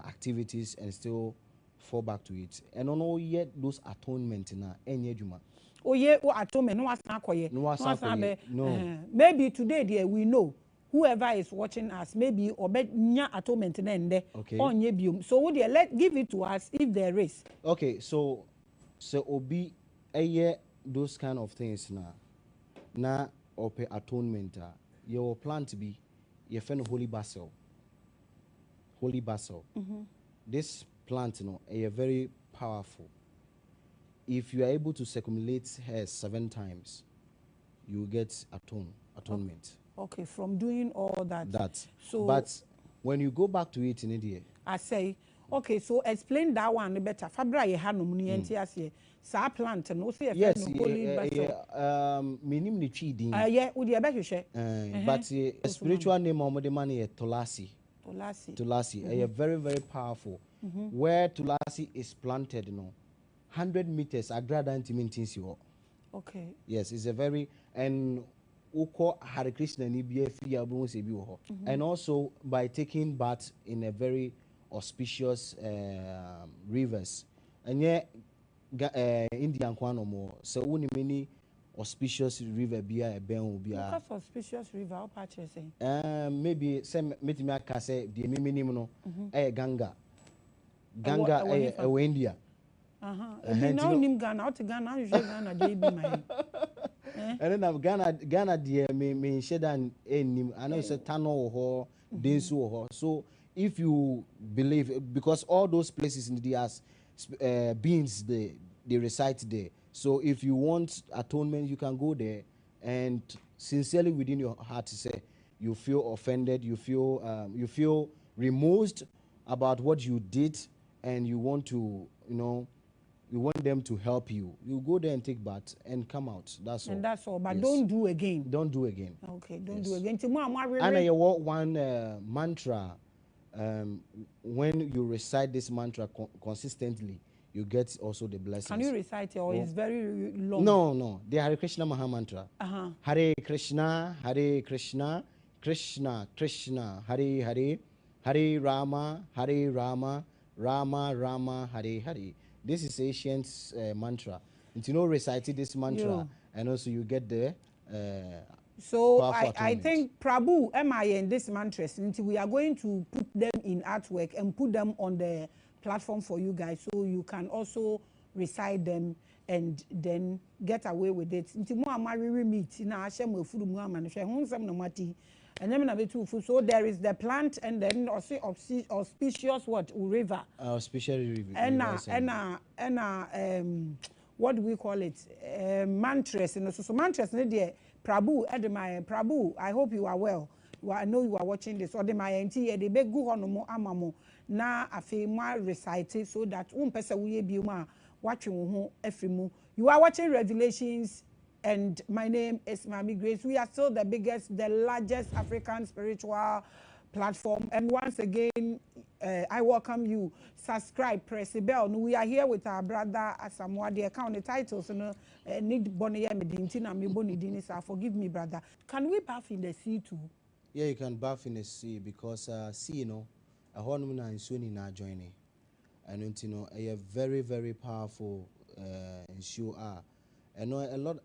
activities and still fall back to it. And on yet those atonement na enye juma. Oh yeah, atonement no. Maybe today there we know whoever is watching us maybe nya atonement na okay. So would you give it to us if there is. Okay, so obi those kind of things na ope atonement your plant be your friend holy basil. This plant very powerful. If you are able to circumambulate her 7 times, you get atonement. Okay, from doing all that. So, but when you go back to it in India, I say Okay, so explain that one better. Fabra ye hanom ni enti sa plant no say yes, minim ni twi din. Yeah, we dey behwehwe. But a spiritual name of the man is Tulasi. Tulasi. Very, very powerful. Where Tulasi is planted, 100 meters, agrada intimintis you. Okay. Yes, it's a very, and Uko Hare Krishna ni biye fi abu se bi ho. And also by taking bath in a very auspicious rivers. And yet Indian kwano mo so uni many auspicious river bia ben bia. Because auspicious river how patch say? Maybe some metimi aka say the minimum no Ganga India. Now nim Ghana out Ghana you Ghana dey be my. And then Ghana dear me shedan nim I know say Tano ho Densu ho. So if you believe, because all those places in the as beings they reside there. So if you want atonement, you can go there and sincerely within your heart say you feel offended, you feel removed about what you did, and you want to, you want them to help you. You go there and take bath and come out. That's all. And that's all. But yes. Don't do again. Don't do again. Okay, don't yes. do again. And I want one mantra. When you recite this mantra consistently, you get also the blessings. Can you recite it, or it's very long? No. The Hare Krishna Maha Mantra. Hare Krishna, Krishna Krishna, Hare Hare, Hare Rama, Rama Rama, Hare Hare. This is ancient mantra. And you recite this mantra, and also you get the. So I think Prabhu, in this mantras, we are going to put them in artwork and put them on the platform for you guys, so you can also recite them and then get away with it. So there is the plant, and then also auspicious river. Auspicious river. And what do we call it? Mantras. So mantras, Prabhu, Prabhu, I hope you are well. I know you are watching this. Or the my auntie, they beg go on mo amamo. Na afi ma recite so that person we be watching every move. You are watching Revelations, and my name is Mami Grace. We are still the biggest, the largest African spiritual platform. And once again, I welcome you. Subscribe, press the bell. We are here with our brother Asamoah. The account, the titles, need Bonnie Medintina, me Bonnie Dinisa. Forgive me, brother. Can we bath in the sea too? Yeah, you can bath in the sea because sea, a hormone and sunny na joining. And a very, very powerful issue are. And a lot,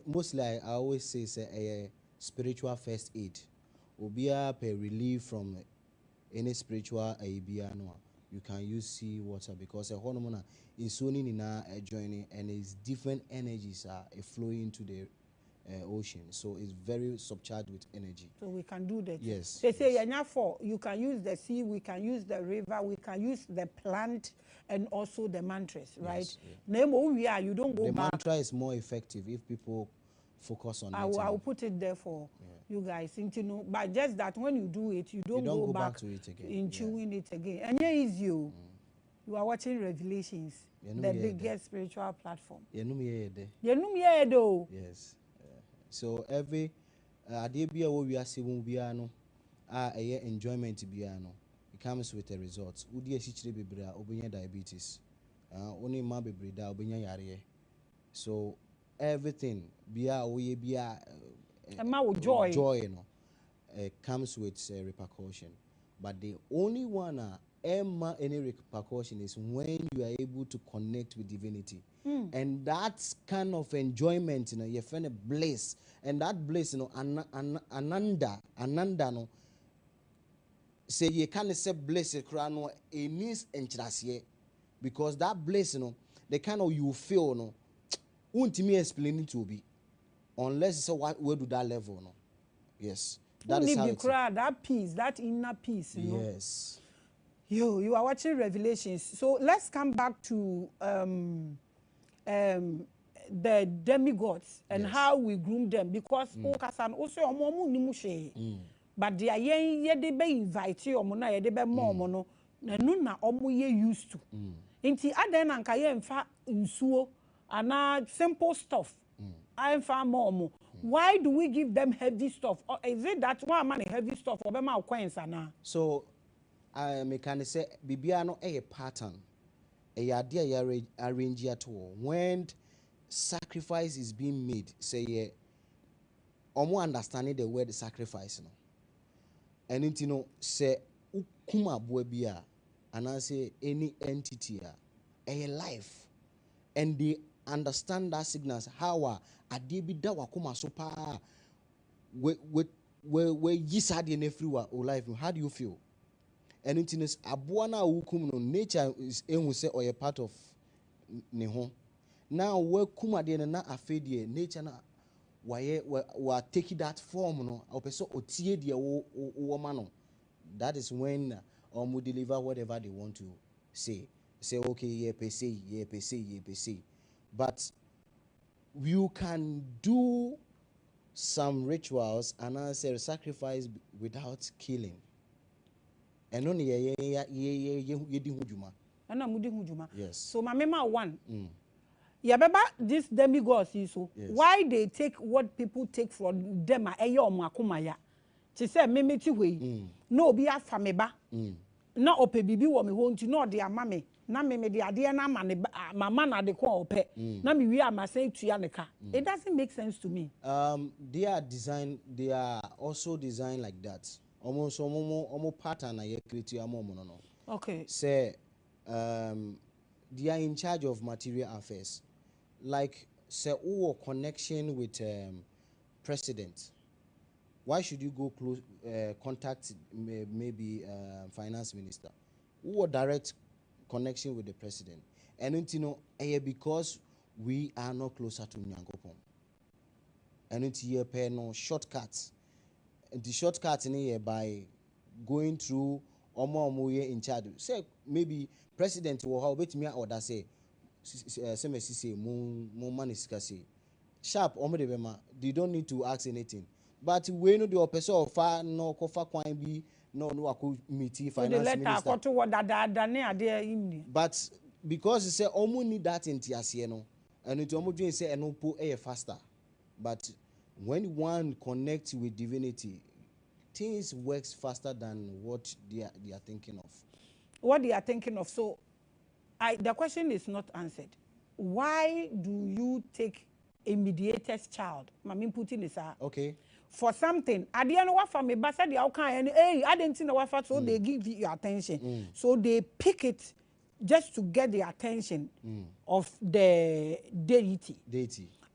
mostly I always say a spiritual first aid. Obia per relief from any spiritual no. You can use sea water because a hormone is sunny na joining, and its different energies are flowing into the ocean, so it's very subcharged with energy. So we can do that. Yes. They say you can use the sea, we can use the river, we can use the plant, and also the mantras, right? Yes, yeah. You don't go the back. The mantra is more effective if people focus on it. I will put it there for you guys, but just that when you do it, you don't go back to it again. In chewing it again. And here is you. You are watching Revelations, the biggest spiritual platform. Yes. So every idea be a we are seeing biano, enjoyment biano. It comes with a result. Udi esichire bebra obunya diabetes. Only ma bebreda obunya yare. So everything bia we bia joy comes with repercussion. But the only one any repercussion is when you are able to connect with divinity. And that kind of enjoyment, you find a bliss, and that bliss, ananda, no. Say you can't say bliss, it means entrasiye, because that bliss, the kind of you feel, won't me explain it to be, unless it's where do that level, Yes, that is how it is. That peace, that inner peace, Yes. You are watching Revelations. So let's come back to the demigods and how we groom them, because but they are ye de be invite you na ye de be more no na no na omo ye used to nti adan na nka ye mfa nsuo ana simple stuff I mfa more. Why do we give them heavy stuff? Or is it that one man heavy stuff or be ma coins ana? So I can say bibia no a pattern a idea you arrange at all when sacrifice is being made say yeah omo understanding the word sacrifice no and it you know say ukuma boa bia and I say any entity a life and they understand that signals how ade bi da wakoma so pa we yisade na free wa life. How do you feel? And it is aboa na wukum no nature is ehun say or a part of ne ho. Now we kuma de na afedie nature na wa take that form no opeso otie de wo ma no. That is when or deliver whatever they want to say. Say okay, yeah, per se. But you can do some rituals and answer sacrifice without killing. And only ye di hujuma. Ana mudi hujuma. Yes. So my mema one. Yeah, baba this demigods is so. Yes. Why they take what people take from them eyo omo akoma ya. Ti say memeti we. No obi afa me ba. Na ope bibi wo me ho nti na ode ama me. Na me de ade na ama ne mama na de ko ope. Na me wi ama say tua ne ka. It doesn't make sense to me. They are also designed like that. Almost pattern na ye create no. Okay. Say they are in charge of material affairs. Like say who connection with president. Why should you go close contact maybe finance minister? Who direct connection with the president? And you know, because we are not closer to Nyankopon. And it's here pay no shortcuts. And the shortcuts in here by going through omo in charge. Say maybe president will how bet me order say mo man is say sharp omo de bema. They don't need to ask anything. But we know the person of far no kofa kwan bi no ako meet finance minister. But because he say omo need that entiase no and it omo dream say eno po faster. But when one connects with divinity, things works faster than what they are thinking of. What they are thinking of. So the question is not answered. Why do you take a mediator's child? Mami Putin is okay. For something, at the end of what me basa the outcome, hey, I didn't know what so they give you attention. So they pick it just to get the attention of the deity.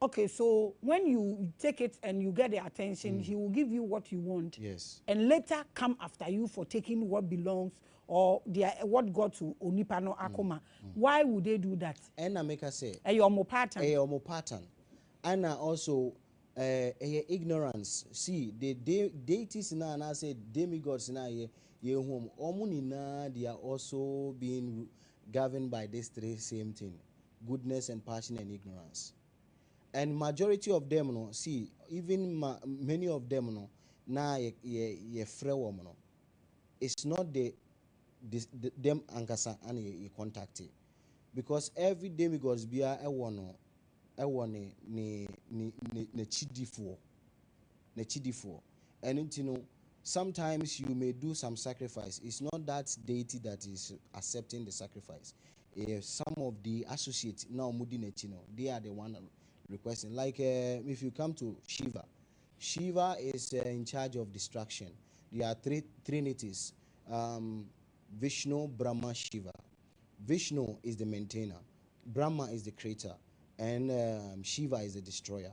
Okay, so when you take it and you get the attention, he will give you what you want. Yes. And later come after you for taking what belongs or what got to Onipano Akoma. Why would they do that? And I make us say a yomo pattern. And also ignorance. See, the deities now and I say demigods now ye home. Omunina they are also being governed by these three same thing: goodness and passion and ignorance. And majority of them no see even many of them no na ye free woman no. It's not them ankasa and ye contact it. Because every demigods bia ne chidifo. And you know sometimes you may do some sacrifice. It's not that deity that is accepting the sacrifice. Some of the associates now they are the one requesting. Like if you come to Shiva is in charge of destruction. There are three trinities: Vishnu, Brahma, Shiva. Vishnu is the maintainer, Brahma is the creator, and Shiva is the destroyer.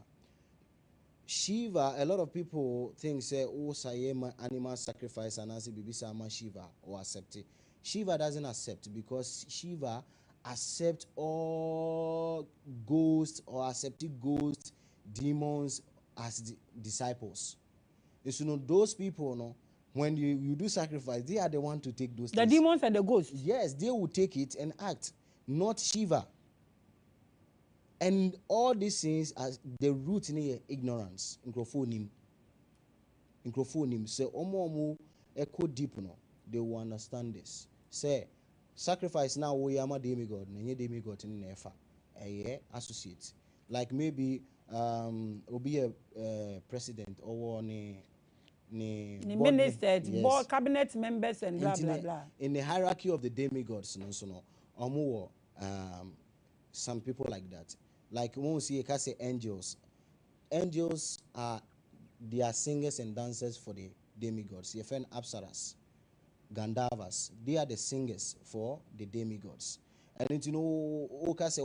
Shiva, a lot of people think say, oh, sayema animal sacrifice and as bibisama Shiva or accept it. Shiva doesn't accept because Shiva accept all ghosts or accepted ghosts, demons as disciples. You know those people, no, when you do sacrifice, they are the one to take those. The things. Demons and the ghosts. Yes, they will take it and act, not Shiva. And all these things as the root in ignorance. Microphonim. So omo echo deep no, they will understand this. say sacrifice now we am a demigod na demigod in nefa associate like maybe be a president or ni ministers, yes. board, cabinet members, and blah blah blah. In the hierarchy of the demigods, some people like that. Like when we see say angels, angels they are singers and dancers for the demigods. You find Apsaras, Gandharvas, they are the singers for the demigods. And you know, okay, say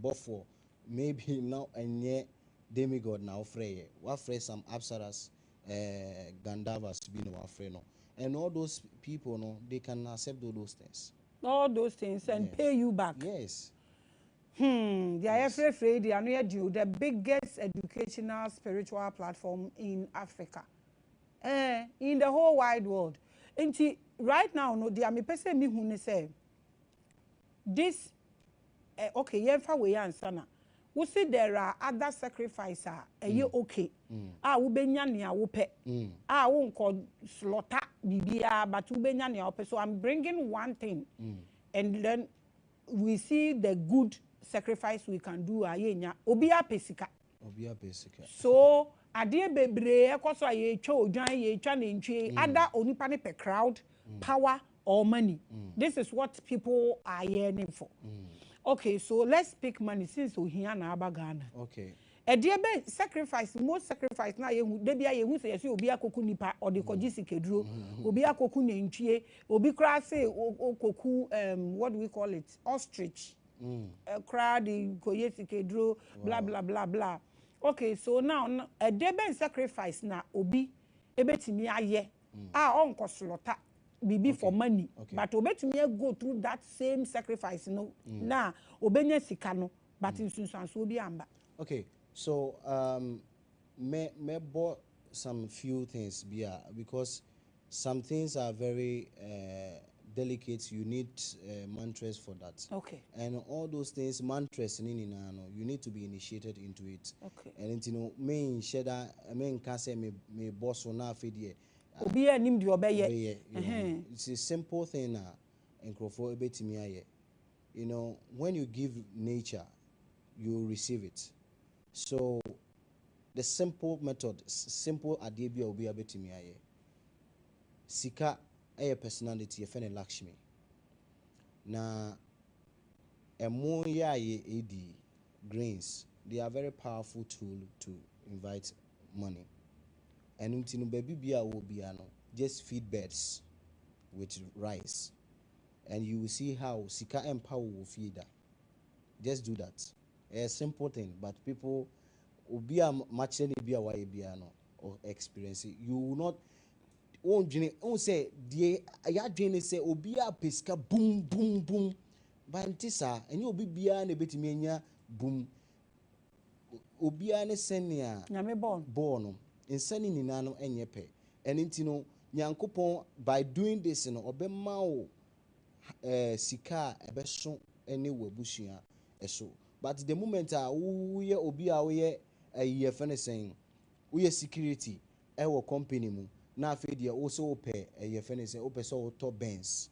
before maybe now and demigod now free. What free some Apsaras, Gandharvas to be no afraid no. And all those people no, they can accept all those things. All those things and pay you back. Yes. They are afraid they are near you, the biggest educational spiritual platform in Africa. In the whole wide world. And right now, no, they are me person me who say this okay, yenfa we answer na. We see there are other sacrifices okay. We benya nea wo pe. Wo nko slaughter bibia but we benya nea wo pe. So I'm bringing one thing. And then we see the good sacrifice we can do ayenya obia pesika. So ade bebre ekoso aye twa odwan ye twa na ntwe ada onipa ne pe crowd power or money. This is what people are yearning for. Okay, so let's pick money since we here na Ghana. Okay. A dear be sacrifice, most sacrifice na ye debia ye hu say obi akoku nipa or the kojisi kedro, obi akoku nentwie, obi kra say okoku what do we call it? Ostrich. Crowd koyesi kedro, blah blah blah blah. Okay, so now a debe sacrifice na obi ebetimi aye. Onko slaughter bibi for money. But obetumi go through that same sacrifice no. Na obenya sika no, but in sunsanso obi amba. Okay. So may bought some few things because some things are very delicate. You need mantras for that. Okay. And all those things, mantras, you need to be initiated into it. Okay. And you know, main sheda, main kase me boss na fidie. Obi anim di obeye. It's a simple thing na enkrofo ebetimi aye. You know, when you give nature, you receive it. So the simple method, simple adebia obi abetimi aye. Sika a personality a fene Lakshmi. Na emo ya ye edi grains, they are very powerful tool to invite money. And untinu baby bia will be just feed birds with rice. And you will see how Sika Empower will feed that. Just do that. A simple thing, but people will be a much any be a no or experience it. You will not won't say the ayadwene say obia pesca boom boom boom bantisa and you be an a bit mania boom obia ne senia nyame born in sending ninano enyepe and intino nyankopon by doing this no obema o sika ebeso ene wabusua eso. But the moment we obi a we ye fene saying we security our company mu na afedi also pay ye fene say ope so to Benz,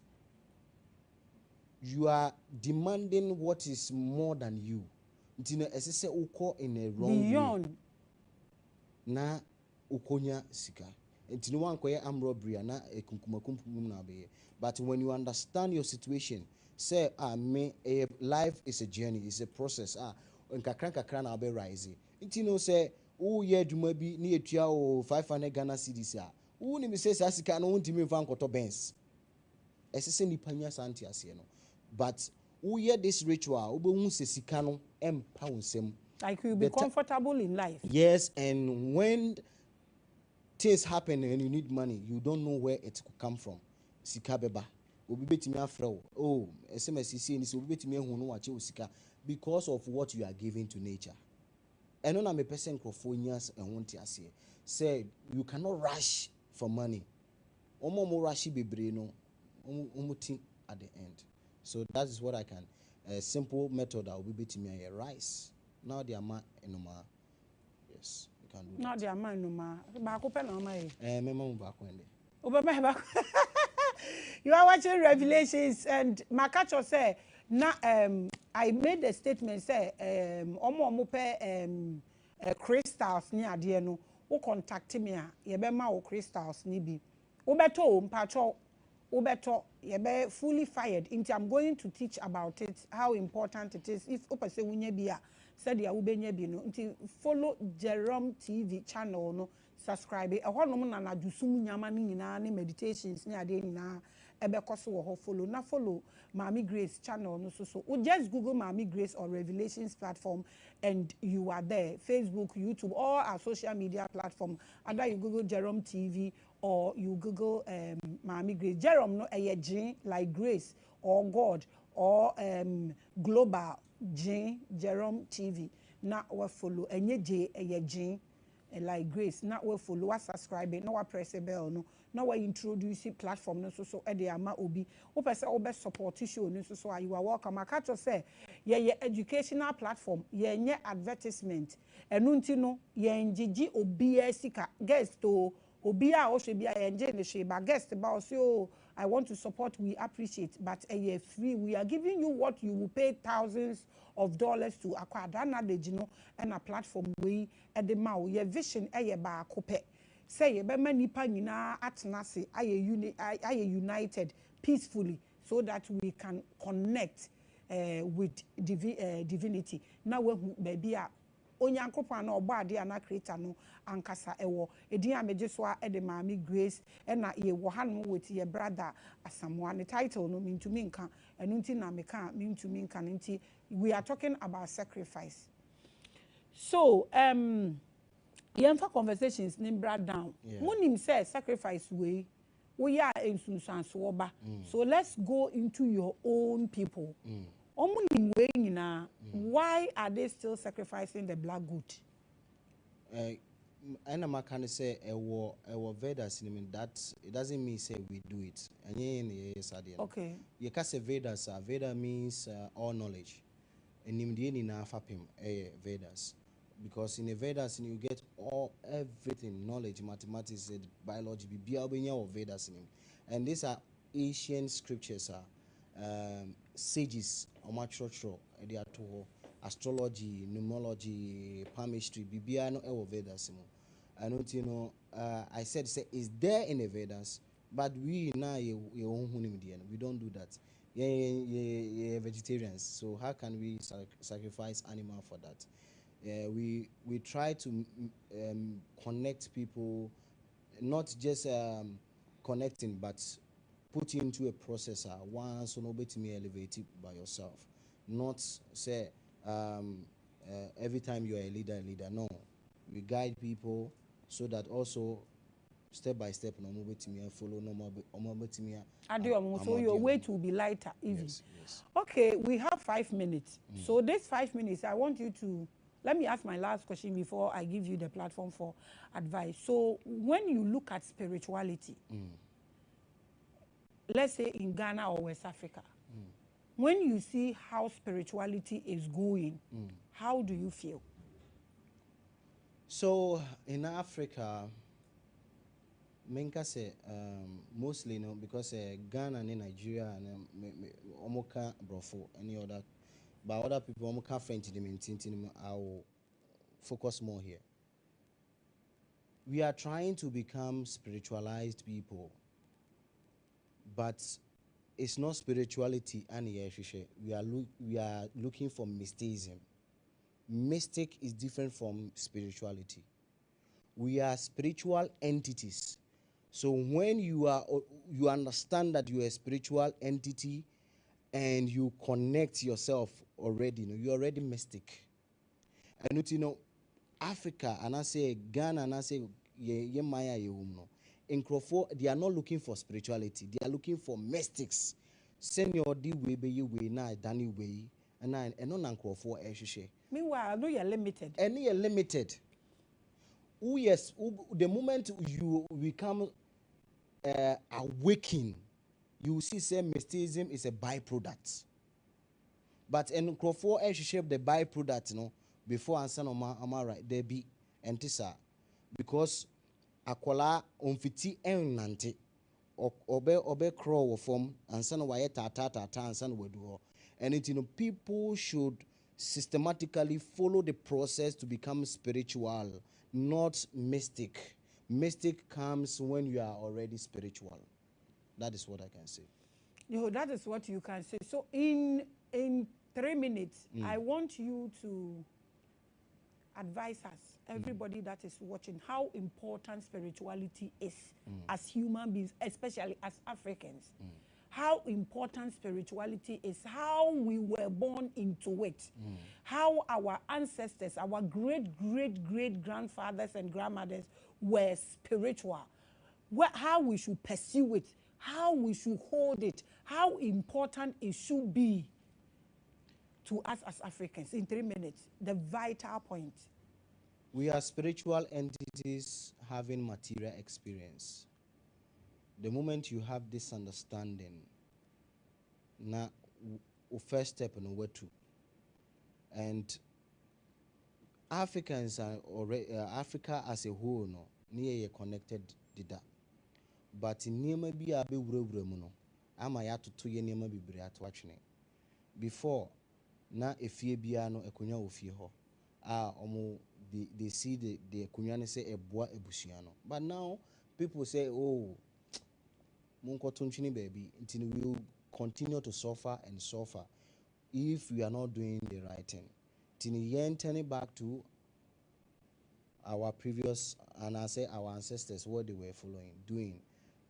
you are demanding what is more than you. Ntino esese uko in a wrong beyond way na ukonya sika. Ntino wankoye arm robbery na ekunkumakumpum na be. But when you understand your situation, say life is a journey, it's a process. Nkakra na be rising. Ntino say ye adwuma bi na etua o 500 Ghana cedis ni me say sika no ntimi mfa nkoto Benz. Esese ni panya santi ase no. But ye this ritual obehu se sika no empa wonsem. Like you'll be comfortable in life. Yes, and when things happen and you need money, you don't know where it could come from. Sika beba. Obi betimi afro. Oh, SMS say ni obi betimi ehun no wache sika because of what you are giving to nature. And on a person crofonias and want ase. Say you cannot rush for money. Omo mo rush bebre no omuti at the end. So that is what I can a simple method that will be betimi rice. Now the amount enoma. Yes, you can do that. Not the amount no ma. Ba ko pe na ma e. Me mama ba ko ende. Oba ba. You are watching Revelations, and Makacho say, na I made a statement say, omo pe crystals ni ade no, wo contact me a, ye be ma wo crystals ni bi. Wo beto o mpacho, wo beto ye be fully fired. Into I'm going to teach about it, how important it is. If opese wunye bi a, said ya wo benye bi no. Into follow Jerome TV channel no. Subscribe e ho no na na dusum nyama ni nyina ne meditations ni ade nyina ebe koso wo ho follow Mami Grace channel no so just google Mami Grace or Revelations platform and you are there. Facebook, YouTube, all our social media platform. Either you google Jerome TV or you google Mami Grace. Jerome no Jin like Grace or God or global Jin Jerome TV. Na we follow enye J Jin like Grace, not we follow, we subscribe, no we press a bell, no, now we introduce platform, no so the ama obi, opese obe support show, no so you are welcome. I catch you say, yeah, educational platform, yeah, advertisement, and no, yeah, NGG obi sika guest to obia o should be a enjoy but guest about so I want to support, we appreciate, but a free, we are giving you what you will pay thousands of dollars to acquire that knowledge, you know, and a platform we at the mouth, your vision, a ba cope. Say, be many panina at Nasi, I united peacefully so that we can connect with divinity. Now, baby, onyankopon na oba ade ana creator no ankasa ewo edin amejeswa e de Mami Grace e na ye wo hanom with your brother Asamoah. The title no mintumi nka enu nti na meka mintumi nka nti we are talking about sacrifice. So yemfa conversations ni bra down munim say sacrifice we are ensunsanso oba. So let's go into your own people. Why are they still sacrificing the black goat? And I can say a war Vedas in that it doesn't mean say we do it. Okay. You can say Vedas. Veda means all knowledge. And in Vedas, because in the Vedas you get everything, knowledge, mathematics, biology, or Vedas. And these are ancient scriptures. Sages, astrology, numerology, palmistry, bibiano ewo Vedas. And I said is there in the Vedas, but we now we don't do that. Yeah, vegetarians. So how can we sacrifice animal for that? We try to connect people, not just connecting, but put you into a processor once so nobody me elevate it by yourself. Not say every time you are a leader. No, we guide people so that also step by step no move to me and follow no more to me. So your weight will be lighter even. Yes. Okay, we have 5 minutes. So this 5 minutes, I want you to let me ask my last question before I give you the platform for advice. So when you look at spirituality, let's say in Ghana or West Africa, when you see how spirituality is going, how do you feel? So in Africa, Menka say mostly because Ghana and Nigeria and Omoka Brofo any other, but other people Omoka French them I will focus more here. We are trying to become spiritualized people, but it's not spirituality and we are looking for mysticism. Mystic is different from spirituality. We are spiritual entities. So when you understand that you are a spiritual entity and you connect yourself already, you're already mystic. And Africa and I say Ghana and I say Maya in Crawford, they are not looking for spirituality, they are looking for mystics. Senior D way be you way now Danny way and non Crawford Meanwhile, no, you're limited. And you're limited. Oh yes, the moment you become awaken, you see say mysticism is a byproduct. But in Crawford shape the byproduct, before answer no am I right, there be antisa because akola onfiti enante obe crawl form and son why tata and son we do. And it, people should systematically follow the process to become spiritual, not mystic. Mystic comes when you are already spiritual. That is what I can say. That is what you can say. So in 3 minutes, I want you to advise us, everybody that is watching, how important spirituality is as human beings, especially as Africans. How important spirituality is, how we were born into it, how our ancestors, our great grandfathers and grandmothers were spiritual, how we should pursue it, how we should hold it, how important it should be to us as Africans. In 3 minutes, the vital point. We are spiritual entities having material experience. The moment you have this understanding, now first step in where to, and Africans are already Africa as a whole no near connected did that, but in near maybe a be no ama ya to ye near maybe atwachne before na efie bia no ekonya ofie ho omo they see the kunyane say eboa ebusuano, but now people say, oh, munko tunchini baby, until we will continue to suffer and suffer if we are not doing the right thing. Till yen turning back to our previous, and I say our ancestors, what they were doing,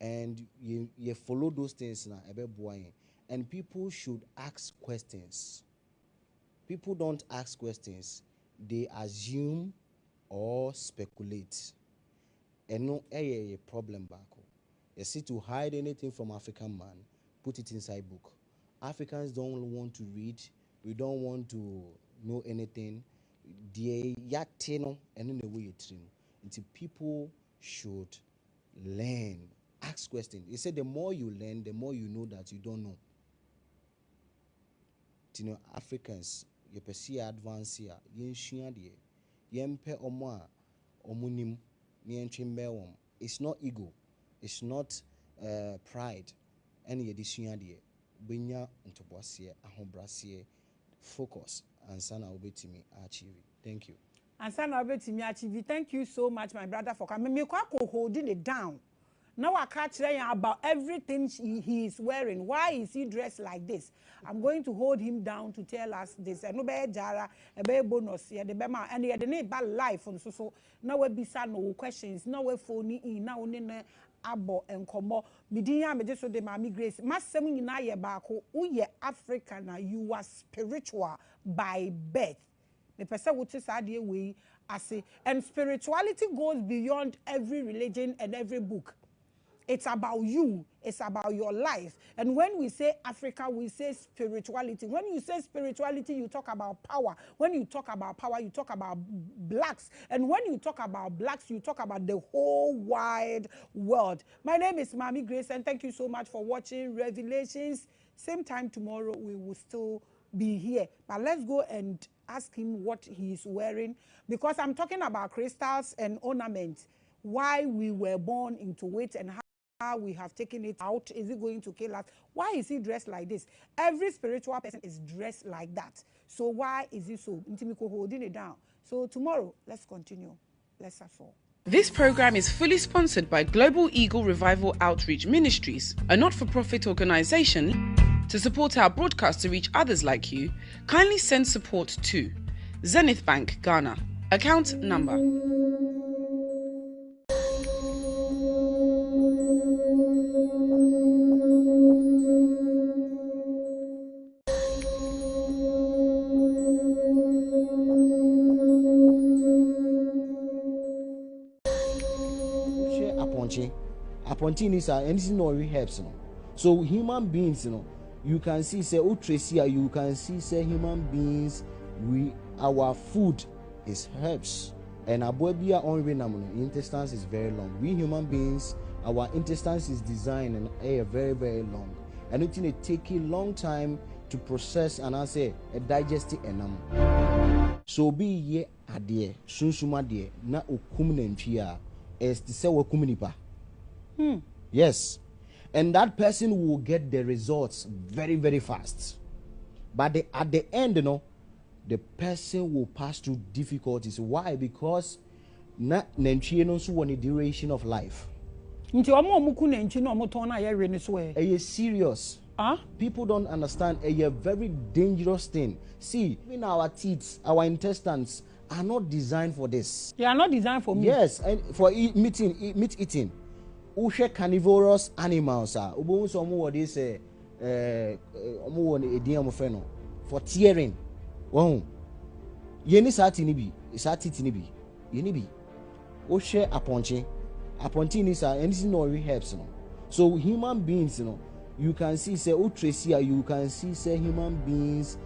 and you follow those things now, and people should ask questions. People don't ask questions. They assume or speculate. And no a problem back. You see, to hide anything from African man, put it inside book. Africans don't want to read. We don't want to know anything. They yatino and in the way you train. Until people should learn. Ask questions. They say the more you learn, the more you know that you don't know. You know, Africans, you perceive advance here, it's not ego, it's not pride. Any edition here, focus and sana obetimi achieve. Thank you. And sana obetimi achieve. Thank you so much, my brother, for coming. Me holding it down. Now I can't tell you about everything he is wearing. Why is he dressed like this? I'm going to hold him down to tell us this. No be jara, be bonus here, the bema, and the need bad life on so. Now we be no questions. Now we phone in. Now we ne abo and komo. Midiya me just so the Mami Grace. Masemu na ye bako. Uye African na you are spiritual by birth. The person which is idea way I say, and spirituality goes beyond every religion and every book. It's about you. It's about your life. And when we say Africa, we say spirituality. When you say spirituality, you talk about power. When you talk about power, you talk about blacks. And when you talk about blacks, you talk about the whole wide world. My name is Mami Grace, and thank you so much for watching Revelations. Same time tomorrow, we will still be here. But let's go and ask him what he's wearing, because I'm talking about crystals and ornaments. Why we were born into it and how we have taken it out. Is it going to kill us? Why is he dressed like this? Every spiritual person is dressed like that. So why is he so? Intimiko holding it down. So tomorrow, let's continue. Let's have all. This program is fully sponsored by Global Eagle Revival Outreach Ministries, a not-for-profit organization. To support our broadcast to reach others like you, kindly send support to Zenith Bank, Ghana. Account number Apontin is anything no helps no. So human beings, you can see say Utresia, you can see say human beings, our food is herbs. And our body intestines is very long. We human beings, our intestines is designed and very, very long. And it take a long time to process and I say a digestive enam. So be ye adie, sunsuma de na okum nentria is to say wakumunipa. Yes. and that person will get the results very, very fast. But at the end, the person will pass through difficulties. Why? Because not the duration of life. It's serious. People don't understand. A very dangerous thing. See, even our teeth, our intestines are not designed for this. They are not designed for meat. Yes, and for meat eating. Ushe carnivorous animals are. This for tearing. Wow. Yeni sati nibi, sati tinibi, yenibi. Ushe aponche. Aponche is anything no helps. So human beings, you can see say Utresia, you can see say human beings,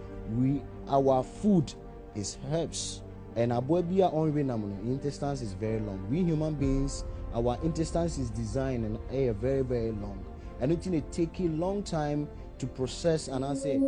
our food is herbs. And abuebia intestines is very long. We human beings, our intestines is designed and very, very long. And it take a long time to process and I say